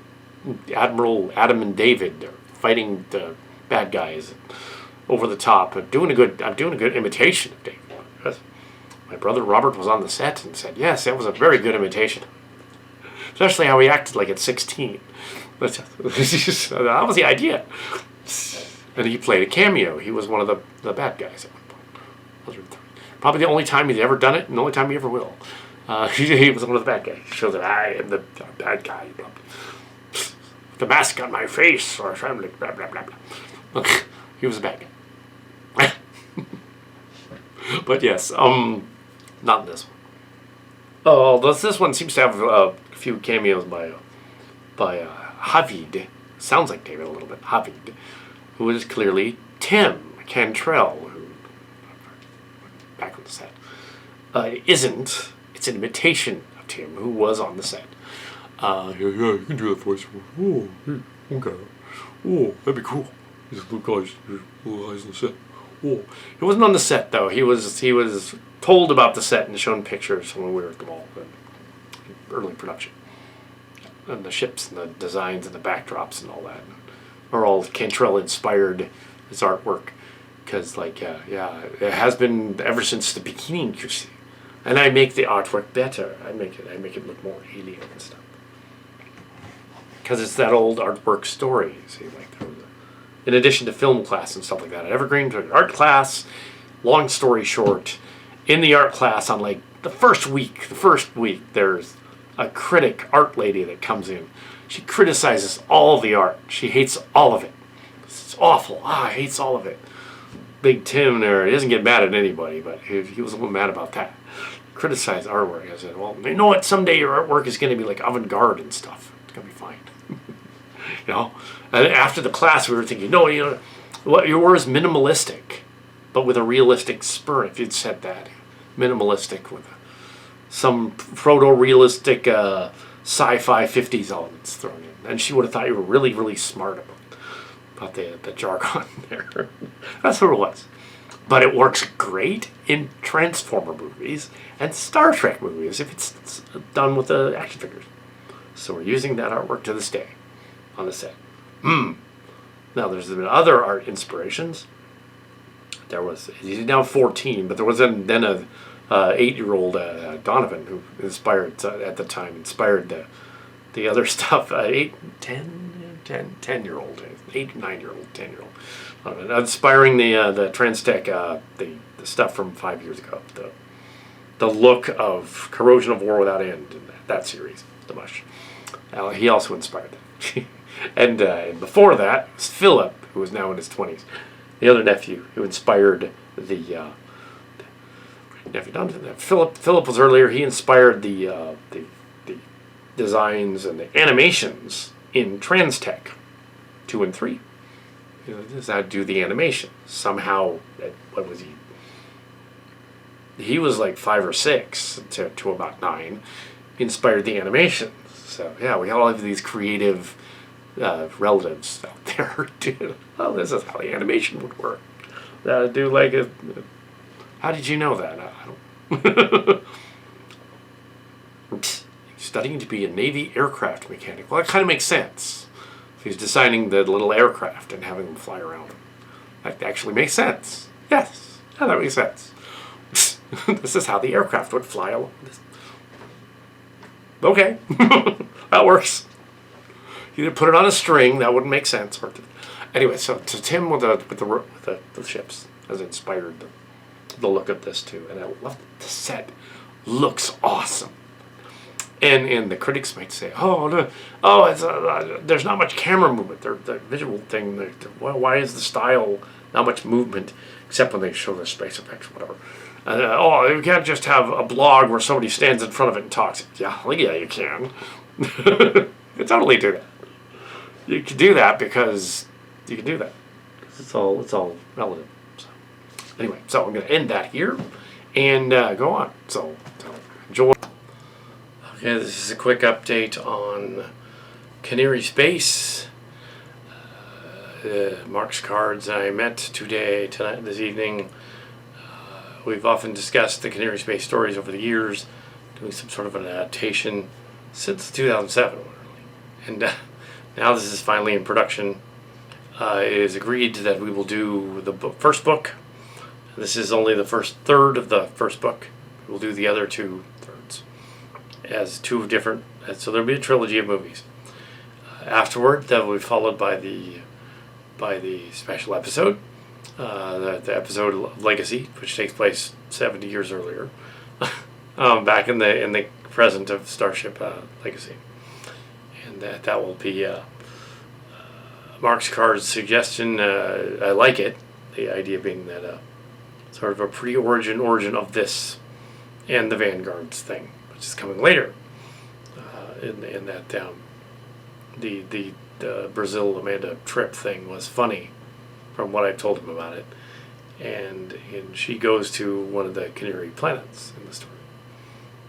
Adam and David are fighting the bad guys over the top. I'm doing a good imitation of David. My brother Robert was on the set and said, yes, that was a very good imitation. Especially how he acted like at 16. That was the idea. And he played a cameo. He was one of the bad guys at one point. Probably the only time he's ever done it and the only time he ever will. He was one of the bad guys. He shows that I am the bad guy. Blah, blah. The mask on my face, or something, blah, blah, blah, blah. He was a bad guy. But yes, not in this one. Oh, this one seems to have a few cameos by Havid. Sounds like David a little bit. Havid, who is clearly Tim Cantrell, who back on the set isn't. It's an imitation of Tim, who was on the set. Yeah, you can do that voice. Oh, okay. Oh, that'd be cool. These little guys on the set. Oh, he wasn't on the set though. He was told about the set and shown pictures when we were at the mall, early production, and the ships and the designs and the backdrops and all that are all Cantrell inspired his artwork, because it has been ever since the beginning, you see. And I make the artwork better. I make it look more alien and stuff. Because it's that old artwork story. See, like there was in addition to film class and stuff like that, at Evergreen took an art class. Long story short, in the art class on like the first week, there's a art lady that comes in. She criticizes all of the art. She hates all of it. It's awful. Hates all of it. Big Tim there, he doesn't get mad at anybody, but he was a little mad about that. Criticized artwork. I said, well, you know what? Someday your artwork is going to be like avant-garde and stuff. It's going to be fine. And after the class, we were thinking, what your word is minimalistic, but with a realistic spur. If you'd said that, minimalistic with some proto-realistic sci-fi 50s elements thrown in, and she would have thought you were really, really smart about the jargon there. That's what it was. But it works great in Transformer movies and Star Trek movies if it's done with the action figures. So we're using that artwork to this day on the set. Now there's been other art inspirations. He's now 14, but there was then a 8-year-old Donovan who inspired the other stuff. 10-year-old, 9-year-old, 10-year-old. Inspiring the Transtech, the stuff from 5 years ago. The look of Corrosion of War Without End in that series, the mush. He also inspired that. And before that, was Philip, who was now in his 20s. the other nephew who inspired the nephew. Philip was earlier. He inspired the designs and the animations in Transtech 2 and 3. This is how to do the animation. Somehow, what was he? He was like 5 or 6 to about 9. He inspired the animations. So yeah, we all have these creative relatives out there. Oh, this is how the animation would work. Do like a. How did you know that? I don't. Studying to be a Navy aircraft mechanic. Well, that kind of makes sense. If he's designing the little aircraft and having them fly around, that actually makes sense. Yes, yeah, that makes sense. This is how the aircraft would fly along. Okay, that works. You put it on a string, that wouldn't make sense. Anyway, so Tim with the ships has inspired the look of this too, and I love the set. Looks awesome. And the critics might say, there's not much camera movement. The visual thing, why is the style not much movement, except when they show the space effects or whatever. You can't just have a blog where somebody stands in front of it and talks. Yeah, you can. You totally do that. You can do that because you can do that. It's all relative. So, anyway, so I'm going to end that here and go on. So enjoy. Okay, this is a quick update on Cohnirri Space. Mark's cards I met this evening. We've often discussed the Cohnirri Space stories over the years, doing some sort of an adaptation since 2007, and now this is finally in production. It is agreed that we will do the first book. This is only the first third of the first book. We'll do the other 2 thirds as 2 different. So there'll be a trilogy of movies. Afterward, that will be followed by the special episode. The episode of Legacy, which takes place 70 years earlier, back in the present of Starship Legacy, and that will be Mark's card's suggestion. I like it. The idea being that sort of a pre-origin of this and the Vanguards thing, which is coming later. In that the Brazil Amanda trip thing was funny, from what I told him about it, and she goes to one of the Cohnirri planets in the story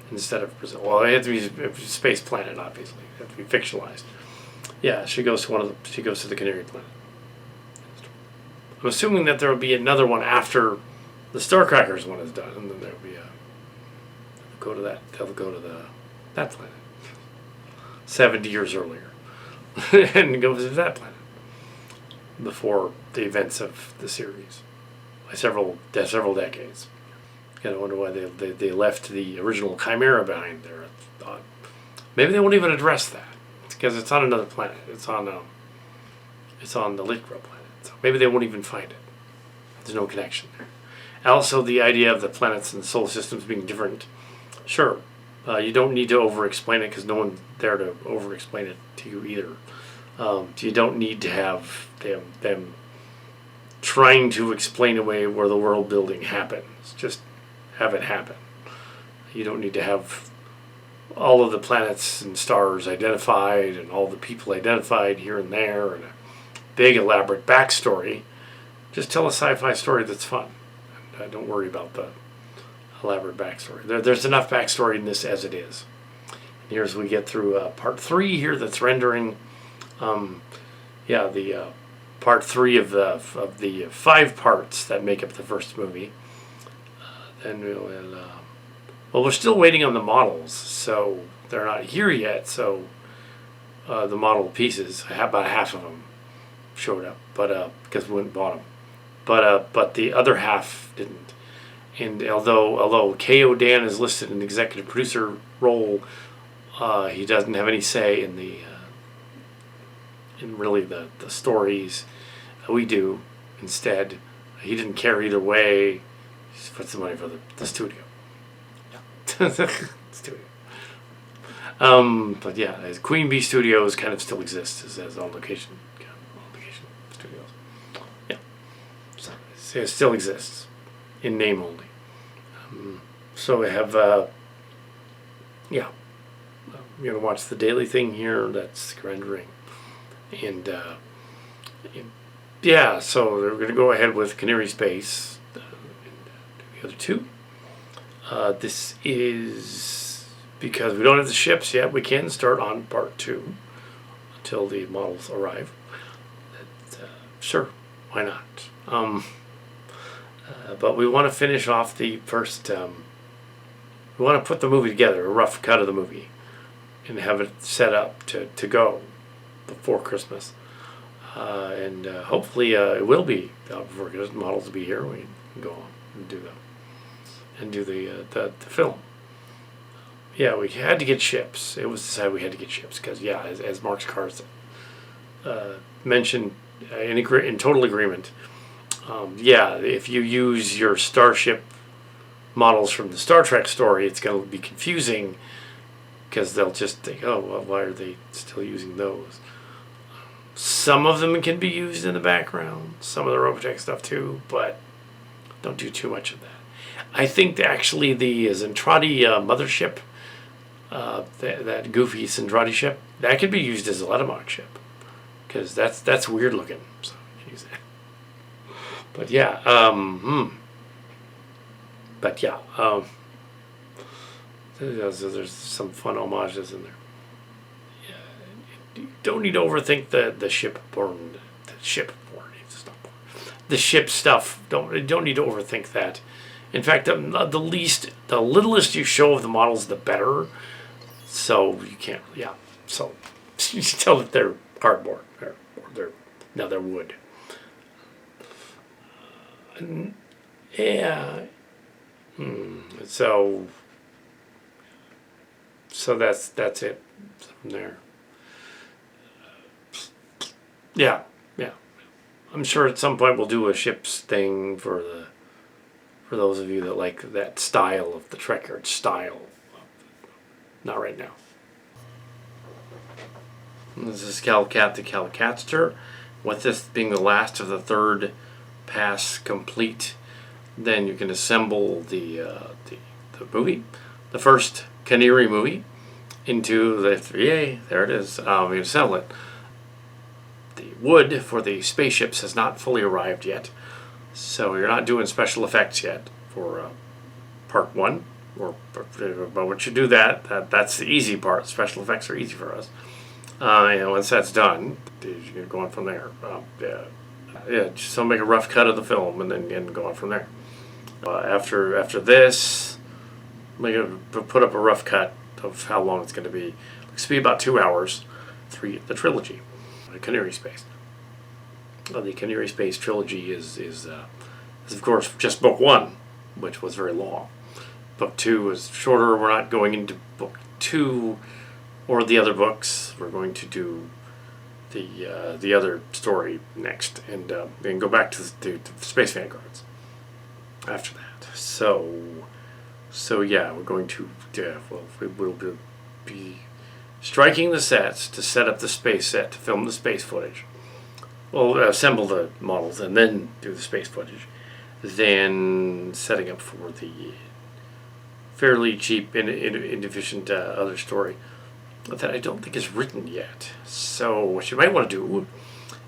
instead of Brazil. Well, it had to be a space planet, obviously. It had to be fictionalized. Yeah, she goes to the Cohnirri planet. I'm assuming that there will be another one after the Starcrackers one is done, and then there will be they'll go to that planet 70 years earlier and go visit that planet before the events of the series by several decades. You gotta wonder why they left the original Chimera behind there. I thought maybe they won't even address that. It's because it's on another planet. It's on the Litgro planet. So maybe they won't even find it. There's no connection there. Also, the idea of the planets and the solar systems being different. Sure, you don't need to over-explain it because no one's there to over-explain it to you either. You don't need to have them trying to explain away where the world building happens. Just have it happen. You don't need to have all of the planets and stars identified and all the people identified here and there and a big elaborate backstory. Just tell a sci-fi story that's fun. And don't worry about the elaborate backstory. There's enough backstory in this as it is. And here as we get through part 3 here that's rendering the part 3 of the 5 parts that make up the first movie. Then we're still waiting on the models, so they're not here yet. So the model pieces, about half of them showed up, but because we went and bought them, but the other half didn't. And although K.O. Dan is listed in the executive producer role, he doesn't have any say in really the stories. We do instead. He didn't care either way. He just put some money for the studio. Yeah. Studio. But yeah, as Queen Bee Studios kind of still exists as on location studios. Yeah. So it still exists in name only. So we have, yeah, you're going to watch the daily thing here. That's rendering. And, yeah, so we're going to go ahead with Cohnirri Space. The other two. This is because we don't have the ships yet. We can start on part 2 until the models arrive. Sure, why not? But we want to finish off the first. We want to put the movie together, a rough cut of the movie, and have it set up to go before Christmas. And hopefully it will be before Christmas. Models will be here. We can go on and do them. And do the film. Yeah, we had to get ships. It was decided we had to get ships because, yeah, as Mark's Cars mentioned, in total agreement. Yeah, if you use your Starship models from the Star Trek story, it's going to be confusing because they'll just think, oh, well, why are they still using those? Some of them can be used in the background, some of the Robotech stuff too, but don't do too much of that. I think actually the Zentradi mothership, that goofy Zentradi ship, that could be used as a Letamok ship, because that's weird looking. So use that. But yeah, there's some fun homages in there. Yeah, you don't need to overthink the ship-borne. The ship stuff. Don't need to overthink that. In fact, the littlest you show of the models, the better. So you can't, yeah. So you can tell that they're cardboard. They're wood. Yeah. So that's it from there. Yeah. I'm sure at some point we'll do a ships thing for those of you that like that style of the Trekker style. Not right now. This is Calicat the Calicatster. With this being the last of the third pass complete, then you can assemble the movie, the first Cohnirri movie, into the yay. There it is. We assemble it. The wood for the spaceships has not fully arrived yet. So you're not doing special effects yet for part 1, but once you do that's the easy part. Special effects are easy for us. Once that's done, you can go on from there. Just make a rough cut of the film and go on from there. After this, put up a rough cut of how long it's going to be. It's going to be about 2 hours. The trilogy, the Cohnirri Space. The Cohnirri Space trilogy is of course just book 1, which was very long. Book 2 is shorter. We're not going into book 2 or the other books. We're going to do the other story next, and go back to the Space Vanguards after that. So yeah, we're going to we'll be striking the sets to set up the space set to film the space footage. We'll assemble the models and then do the space footage. Then setting up for the fairly cheap and inefficient other story that I don't think is written yet. So what you might want to do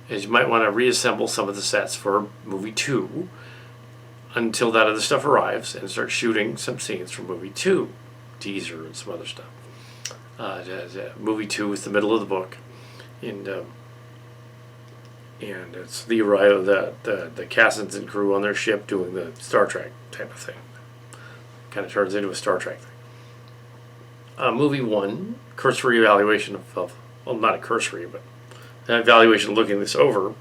is you might want to reassemble some of the sets for movie 2 until that other stuff arrives and start shooting some scenes for movie 2, teaser and some other stuff. Movie 2 is the middle of the book, and it's the arrival of the Cassins and crew on their ship doing the Star Trek type of thing. Kind of turns into a Star Trek thing. Movie 1, cursory evaluation of well, not a cursory, but an evaluation looking this over.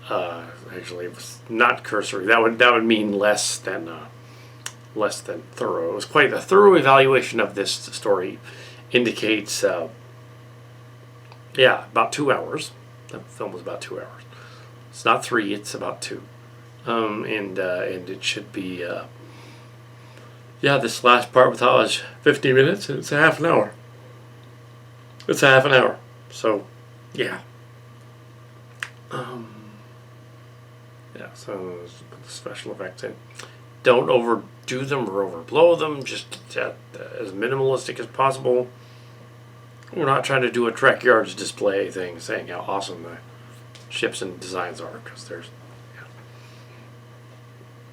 Actually, it was not cursory. That would mean less than thorough. It was quite a thorough evaluation of this story. Indicates, about 2 hours. The film was about 2 hours. It's not 3; it's about 2. And it should be. This last part with how is 50 minutes, and it's a half an hour. It's a half an hour. So, yeah. Yeah, so put the special effects in. Don't overdo them or overblow them. Just as minimalistic as possible. We're not trying to do a Trek Yards display thing saying how awesome the ships and designs are, because there's.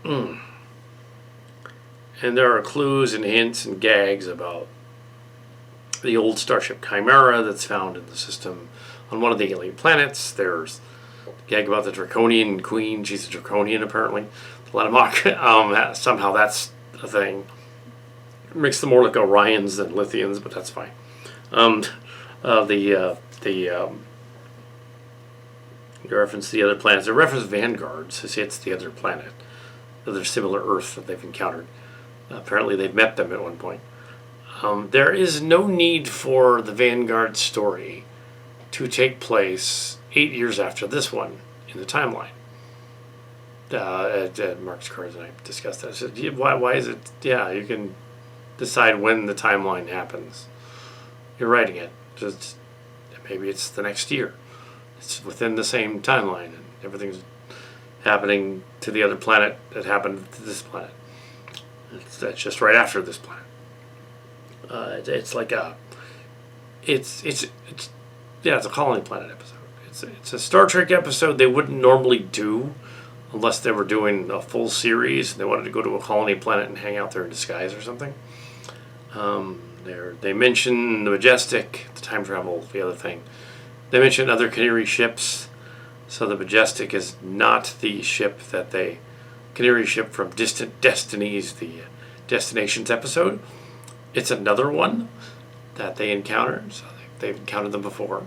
Yeah. And there are clues and hints and gags about the old Starship Chimera that's found in the system on one of the alien planets. There's a gag about the Draconian Queen. She's a Draconian, apparently. Ladamok, somehow that's a thing. It makes them more like Orions than Lithians, but that's fine. You reference the other planets. They reference Vanguards as it's the other planet, the other similar Earth that they've encountered. Apparently they've met them at one point. There is no need for the Vanguard story to take place 8 years after this one in the timeline. Mark's cards and I discussed that. I said, why is it? Yeah, you can decide when the timeline happens. You're writing it. Just maybe it's the next year. It's within the same timeline, and everything's happening to the other planet that happened to this planet. That's just right after this planet. It's like it's a Colony Planet episode. It's a Star Trek episode they wouldn't normally do unless they were doing a full series and they wanted to go to a colony planet and hang out there in disguise or something. They mention the Majestic, the time travel, the other thing. They mention other Cohnirri ships. So the Majestic is not the ship that Cohnirri ship from Distant Destinies, the Destinations episode. It's another one that they encountered. So they've encountered them before.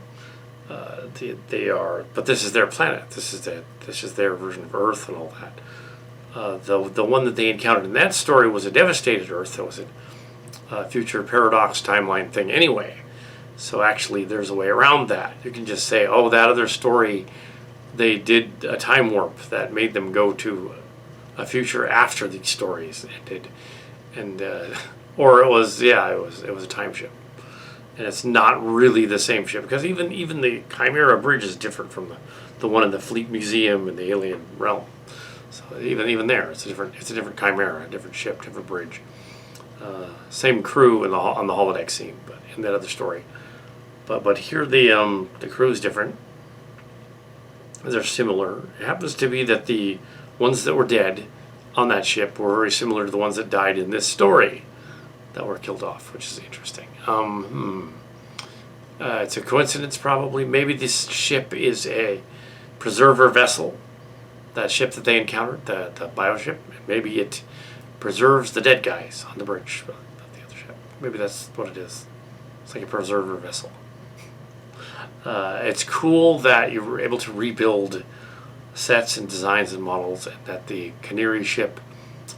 But this is their planet. This is their version of Earth and all that. The one that they encountered in that story was a devastated Earth. That was a future paradox timeline thing anyway. So actually, there's a way around that. You can just say, oh, that other story, they did a time warp that made them go to a future after these stories ended, or it was a time ship. And it's not really the same ship, because even the Chimera Bridge is different from the one in the Fleet Museum in the Alien Realm. So even there, it's a different Chimera, a different ship, different bridge. Same crew on the holodeck scene, but in that other story. But here the crew is different. They're similar. It happens to be that the ones that were dead on that ship were very similar to the ones that died in this story that were killed off, which is interesting. It's a coincidence, probably. Maybe this ship is a preserver vessel. That ship that they encountered, the bioship, maybe it preserves the dead guys on the bridge of the other ship. Maybe that's what it is. It's like a preserver vessel. It's cool that you were able to rebuild sets and designs and models, and that the Cohnirri ship,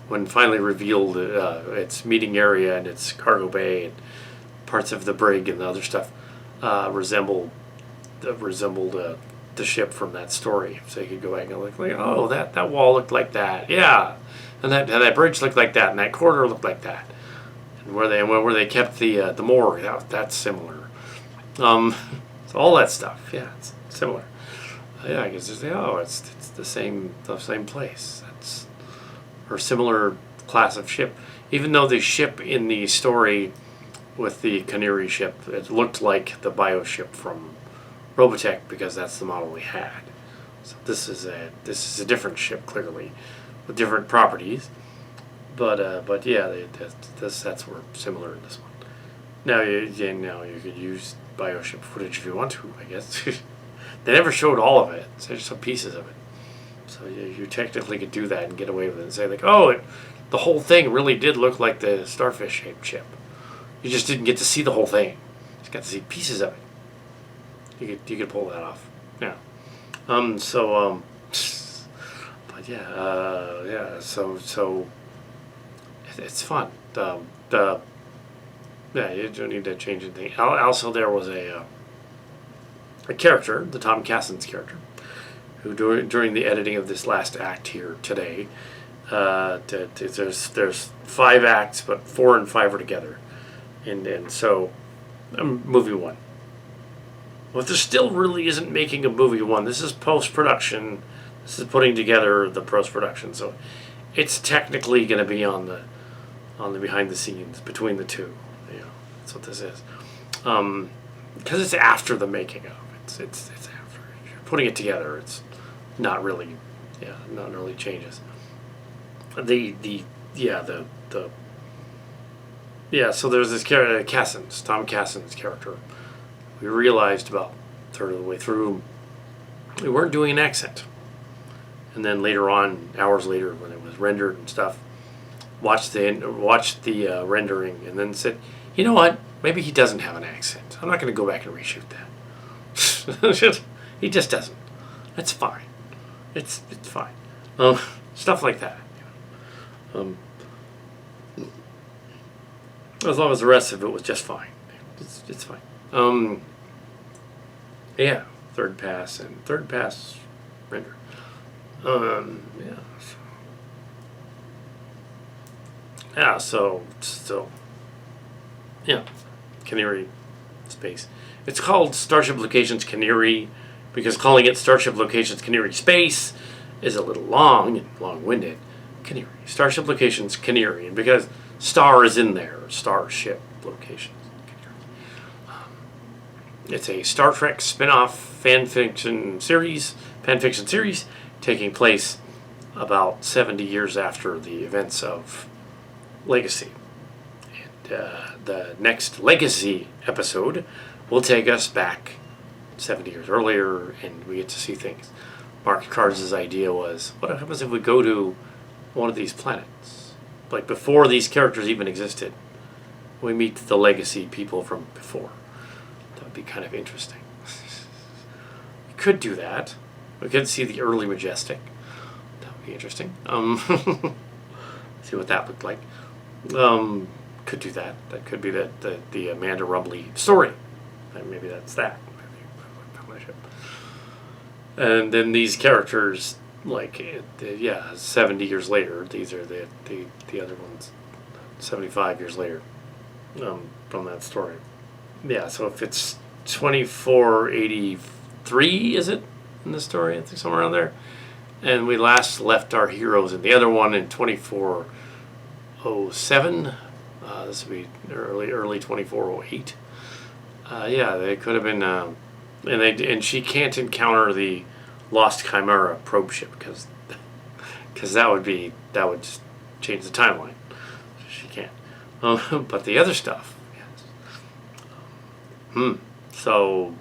when finally revealed its meeting area and its cargo bay and parts of the brig and the other stuff, resembled the ship from that story. So you could go back and look like, oh, that wall looked like that, yeah, and that bridge looked like that, and that corridor looked like that, and where they kept the morgue, that's similar. So all that stuff, yeah, it's similar. Yeah, I guess it's the same place. That's or similar class of ship. Even though the ship in the story with the Cohnirri ship, it looked like the bioship from Robotech, because that's the model we had. So this is a different ship, clearly, with different properties. But yeah, the sets were similar in this one. Now you could use bioship footage if you want to, I guess. They never showed all of it, so just some pieces of it. So you technically could do that and get away with it and say, like, oh, the whole thing really did look like the starfish-shaped ship. You just didn't get to see the whole thing. You just got to see pieces of it. You could pull that off. Yeah. But yeah. So it's fun. Yeah, you don't need to change anything. Also, there was a character, the Tom Cassen's character, who during the editing of this last act here today, there's 5 acts, but 4 and 5 are together, and so movie 1. Well, there still really isn't making a movie 1. This is post-production. This is putting together the post production, so it's technically going to be on the behind the scenes between the two. You know, that's what this is. Because it's after the making of. It's after. If you're putting it together, it's not really, not really changes. So there's this character, Tom Cassin's character. We realized about a third of the way through, we weren't doing an accent. And then later on, hours later, when it was rendered and stuff, watched the rendering and then said, you know what? Maybe he doesn't have an accent. I'm not going to go back and reshoot that. He just doesn't. That's fine. It's fine. Stuff like that. As long as the rest of it was just fine. It's fine. Third pass render. Cohnirri space. It's called Starship Locations Cohnirri because calling it Starship Locations Cohnirri Space is a little long-winded. Cohnirri. Starship Locations Cohnirri. And because Star is in there, Starship Locations Cohnirri. It's a Star Trek spin-off fan fiction series taking place about 70 years after the events of Legacy. And the next Legacy episode will take us back 70 years earlier, and we get to see things. Mark Card's idea was, what happens if we go to one of these planets? Like before these characters even existed, we meet the Legacy people from before. That would be kind of interesting. We could do that. We could see the early Majestic. That would be interesting. See what that looked like. Could do that. That could be the Amanda Rumley story. And maybe that's that. And then these characters, 70 years later, these are the other ones, 75 years later, from that story. Yeah, so if it's 2483, is it, in the story? I think somewhere around there. And we last left our heroes in the other one in 2407. This would be early 2408. They could have been, and she can't encounter the Lost Chimera probe ship because that would just change the timeline. She can't. But the other stuff, yes. So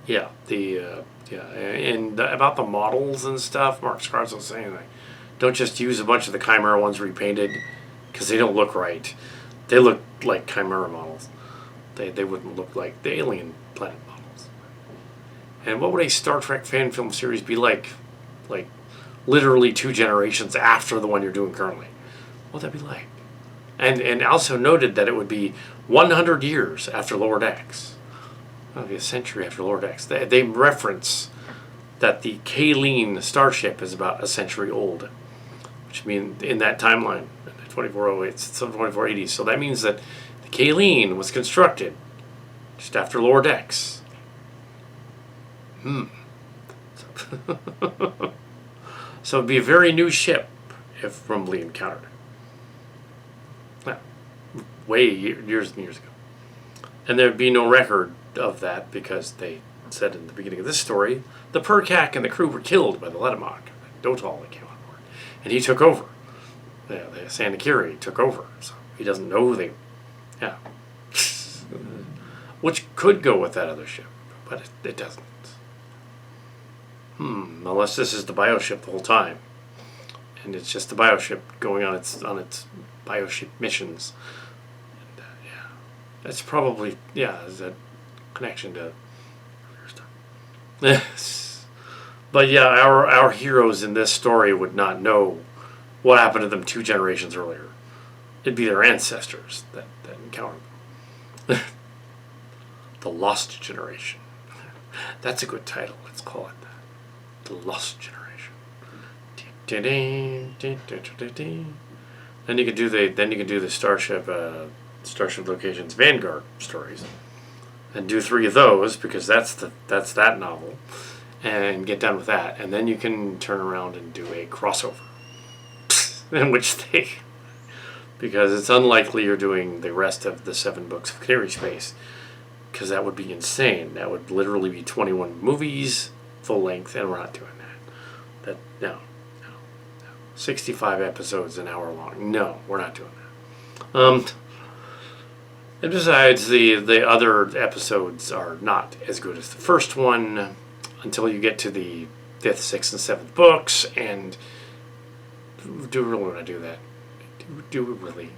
and about the models and stuff, Mark Scarz was saying, like, don't just use a bunch of the Chimera ones repainted because they don't look right. They look like Chimera models. They wouldn't look like the alien planet models. And what would a Star Trek fan film series be like? Like, literally 2 generations after the one you're doing currently. What would that be like? And also noted that it would be 100 years after Lower Decks. That would be a century after Lower Decks. They reference that the Kaleen Starship is about a century old, which means in that timeline, 2408, 2480. So that means that the Kaleen was constructed just after Lower Decks. So it'd be a very new ship if Rumley encountered it. Well, years and years ago. And there'd be no record of that because they said in the beginning of this story, the Perkak and the crew were killed by the Letamok. Dotal came on board. And he took over. The Cohnirri took over. So he doesn't know who they... Yeah. Which could go with that other ship, but it doesn't. Unless this is the bioship the whole time. And it's just the bioship going on its bioship missions. And, that's probably, is that connection to stuff. But yeah, our heroes in this story would not know what happened to them 2 generations earlier. It'd be their ancestors that encountered them. The Lost Generation. That's a good title. Let's call it that. The Lost Generation. Then you could do the Starship Locations Vanguard stories, and do 3 of those because that's that novel, and get done with that, and then you can turn around and do a crossover, in which they, because it's unlikely you're doing the rest of the 7 books of Cohnirri Space, because that would be insane. That would literally be 21 movies, full length, and we're not doing that. No. 65 episodes an hour long. No, we're not doing that. And besides, the other episodes are not as good as the first one until you get to the 5th, 6th, and 7th books. And do we really want to do that? Do we really?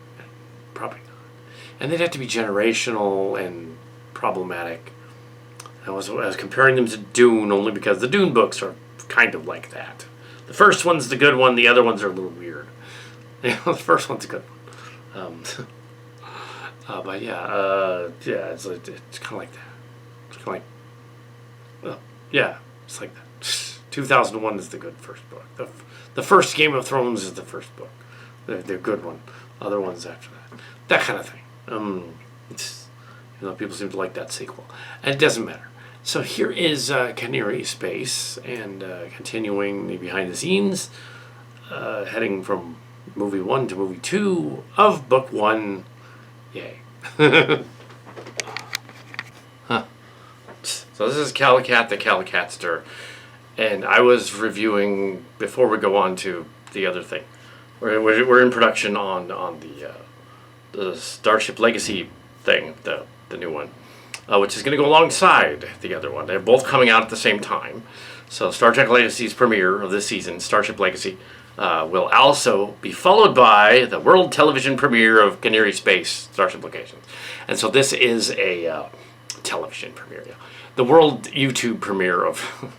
Probably not. And they'd have to be generational and problematic. I was comparing them to Dune only because the Dune books are kind of like that. The first one's the good one. The other ones are a little weird. The first one's a good one. But it's kind of like that. It's kind of like, well, yeah, it's like that. 2001 is the good first book. The first Game of Thrones is the first book. The good one. Other ones after that. That kind of thing. People seem to like that sequel. And it doesn't matter. So here is Cohnirri Space, and continuing the behind the scenes, heading from movie 1 to movie 2 of book 1. Yay. Huh. So this is Calicat the Calicatster, and I was reviewing, before we go on to the other thing, we're in production on the Starship Legacy thing, the new one, which is going to go alongside the other one. They're both coming out at the same time. So Star Trek Legacy's premiere of this season, Starship Legacy, will also be followed by the world television premiere of Cohnirri Space, Starship Locations. And so this is a television premiere. Yeah. The world YouTube premiere of,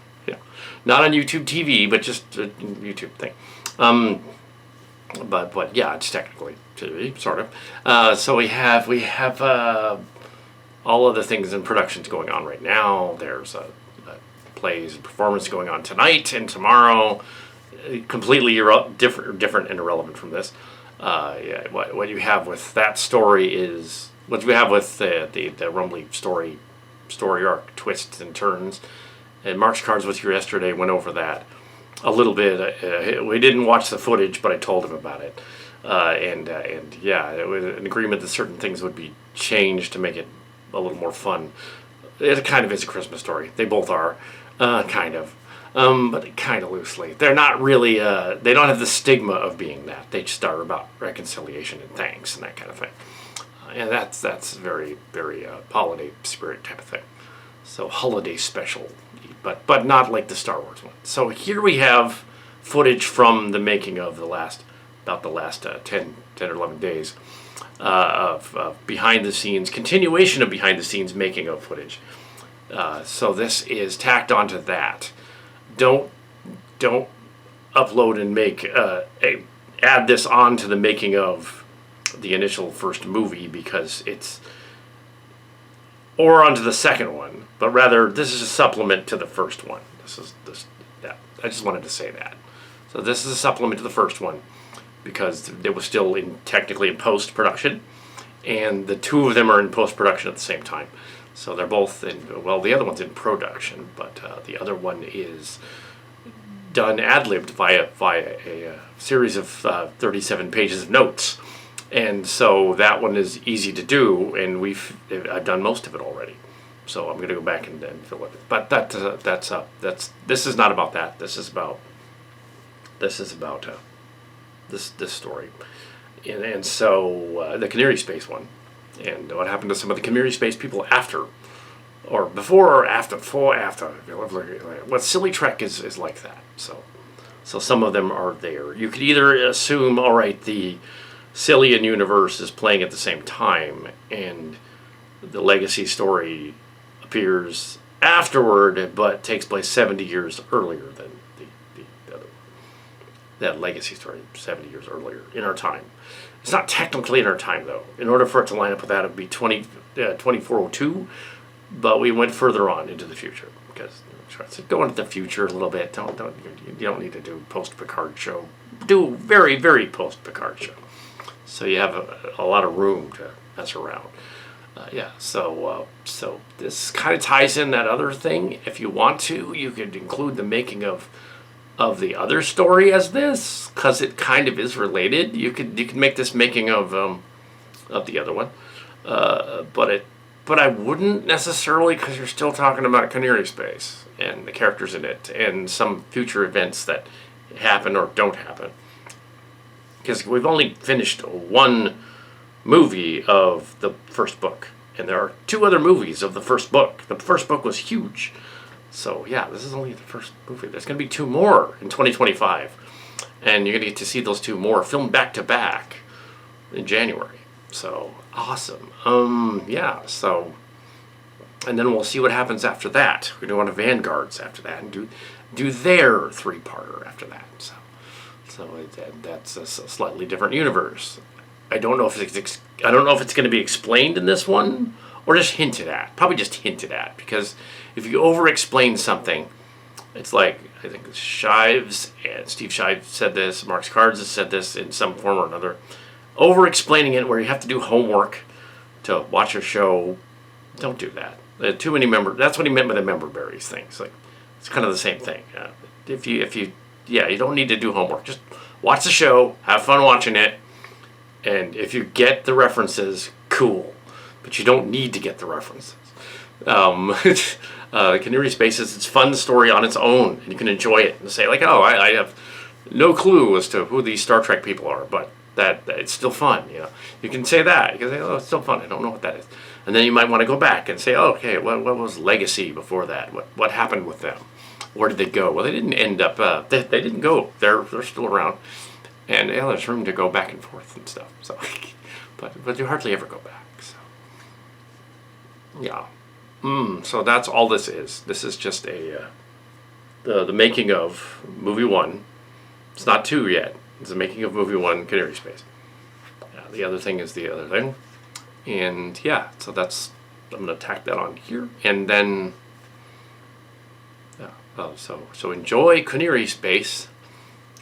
not on YouTube TV, but just a YouTube thing. But yeah, it's technically TV, sort of. So we have all of the things in productions going on right now. There's plays and performance going on tonight and tomorrow. Completely different and irrelevant from this. What you have with that story is what you have with the Rumbly story arc, twists and turns. And Mark's Cards with you yesterday went over that a little bit. We didn't watch the footage, but I told him about it. And it was an agreement that certain things would be changed to make it a little more fun. It kind of is a Christmas story. They both are, kind of. But kind of loosely. They're not really, they don't have the stigma of being that. They just are about reconciliation and thanks and that kind of thing. And that's very, very holiday spirit type of thing. So holiday special, but not like the Star Wars one. So here we have footage from the making of the last 10 or 11 days of behind the scenes, continuation of behind the scenes making of footage. So this is tacked onto that. Don't upload and make add this on to the making of the initial first movie because it's, or onto the second one, but rather this is a supplement to the first one. I just wanted to say that. So this is a supplement to the first one because it was still technically in post-production, and the two of them are in post-production at the same time. So they're both in, well, the other one's in production, but the other one is done ad-libbed via a series of 37 pages of notes. And so that one is easy to do, and I've done most of it already. So I'm going to go back and fill it. But this is not about that. This is about this story. And so the Cohnirri Space one, and what happened to some of the Cohnirri Space people after, or before or after, what Silly Trek is like that. So some of them are there. You could either assume, all right, the Cillian universe is playing at the same time, and the legacy story appears afterward, but takes place 70 years earlier than the other one. That legacy story, 70 years earlier in our time. It's not technically in our time, though. In order for it to line up with that, it would be 2402, but we went further on into the future because go into the future a little bit. You don't need to do post-Picard show. Do very, very post-Picard show. So you have a lot of room to mess around. Yeah, so this kind of ties in that other thing. If you want to, you could include the making of the other story as this, because it kind of is related. You could make this making of the other one, but I wouldn't necessarily, because you're still talking about Cohnirri space and the characters in it and some future events that happen or don't happen. Because we've only finished one movie of the first book, and there are two other movies of the first book. The first book was huge, so yeah, this is only the first movie. There's going to be two more in 2025, and you're going to get to see those two more filmed back to back in January. So awesome. Yeah. So, and then we'll see what happens after that. We're going to go on to Vanguards after that, and do their three-parter after that. So that's a slightly different universe. I don't know if it's going to be explained in this one or just hinted at. Probably just hinted at, because if you over-explain something, it's like, I think Shives and Steve Shives said this, Mark's Cards has said this in some form or another. Over-explaining it where you have to do homework to watch a show, don't do that. Too many that's what he meant by the member berries thing. It's kind of the same thing. You don't need to do homework. Just watch the show, have fun watching it, and if you get the references, cool. But you don't need to get the references. Cohnirri Spaces, it's a fun story on its own, and you can enjoy it and say, like, oh, I have no clue as to who these Star Trek people are, but that it's still fun. You can say that. You can say, oh, it's still fun. I don't know what that is. And then you might want to go back and say, oh, okay, what was Legacy before that? What happened with them? Where did they go? Well, they didn't end up. They didn't go. They're still around, and there's room to go back and forth and stuff. So, but you hardly ever go back. So, yeah. So that's all this is. This is just the making of movie one. It's not two yet. It's the making of movie one, Cohnirri Space. The other thing is the other thing, and yeah. So I'm gonna tack that on here, and then. So enjoy Cohnirri Space.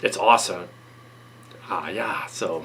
It's awesome. Yeah. So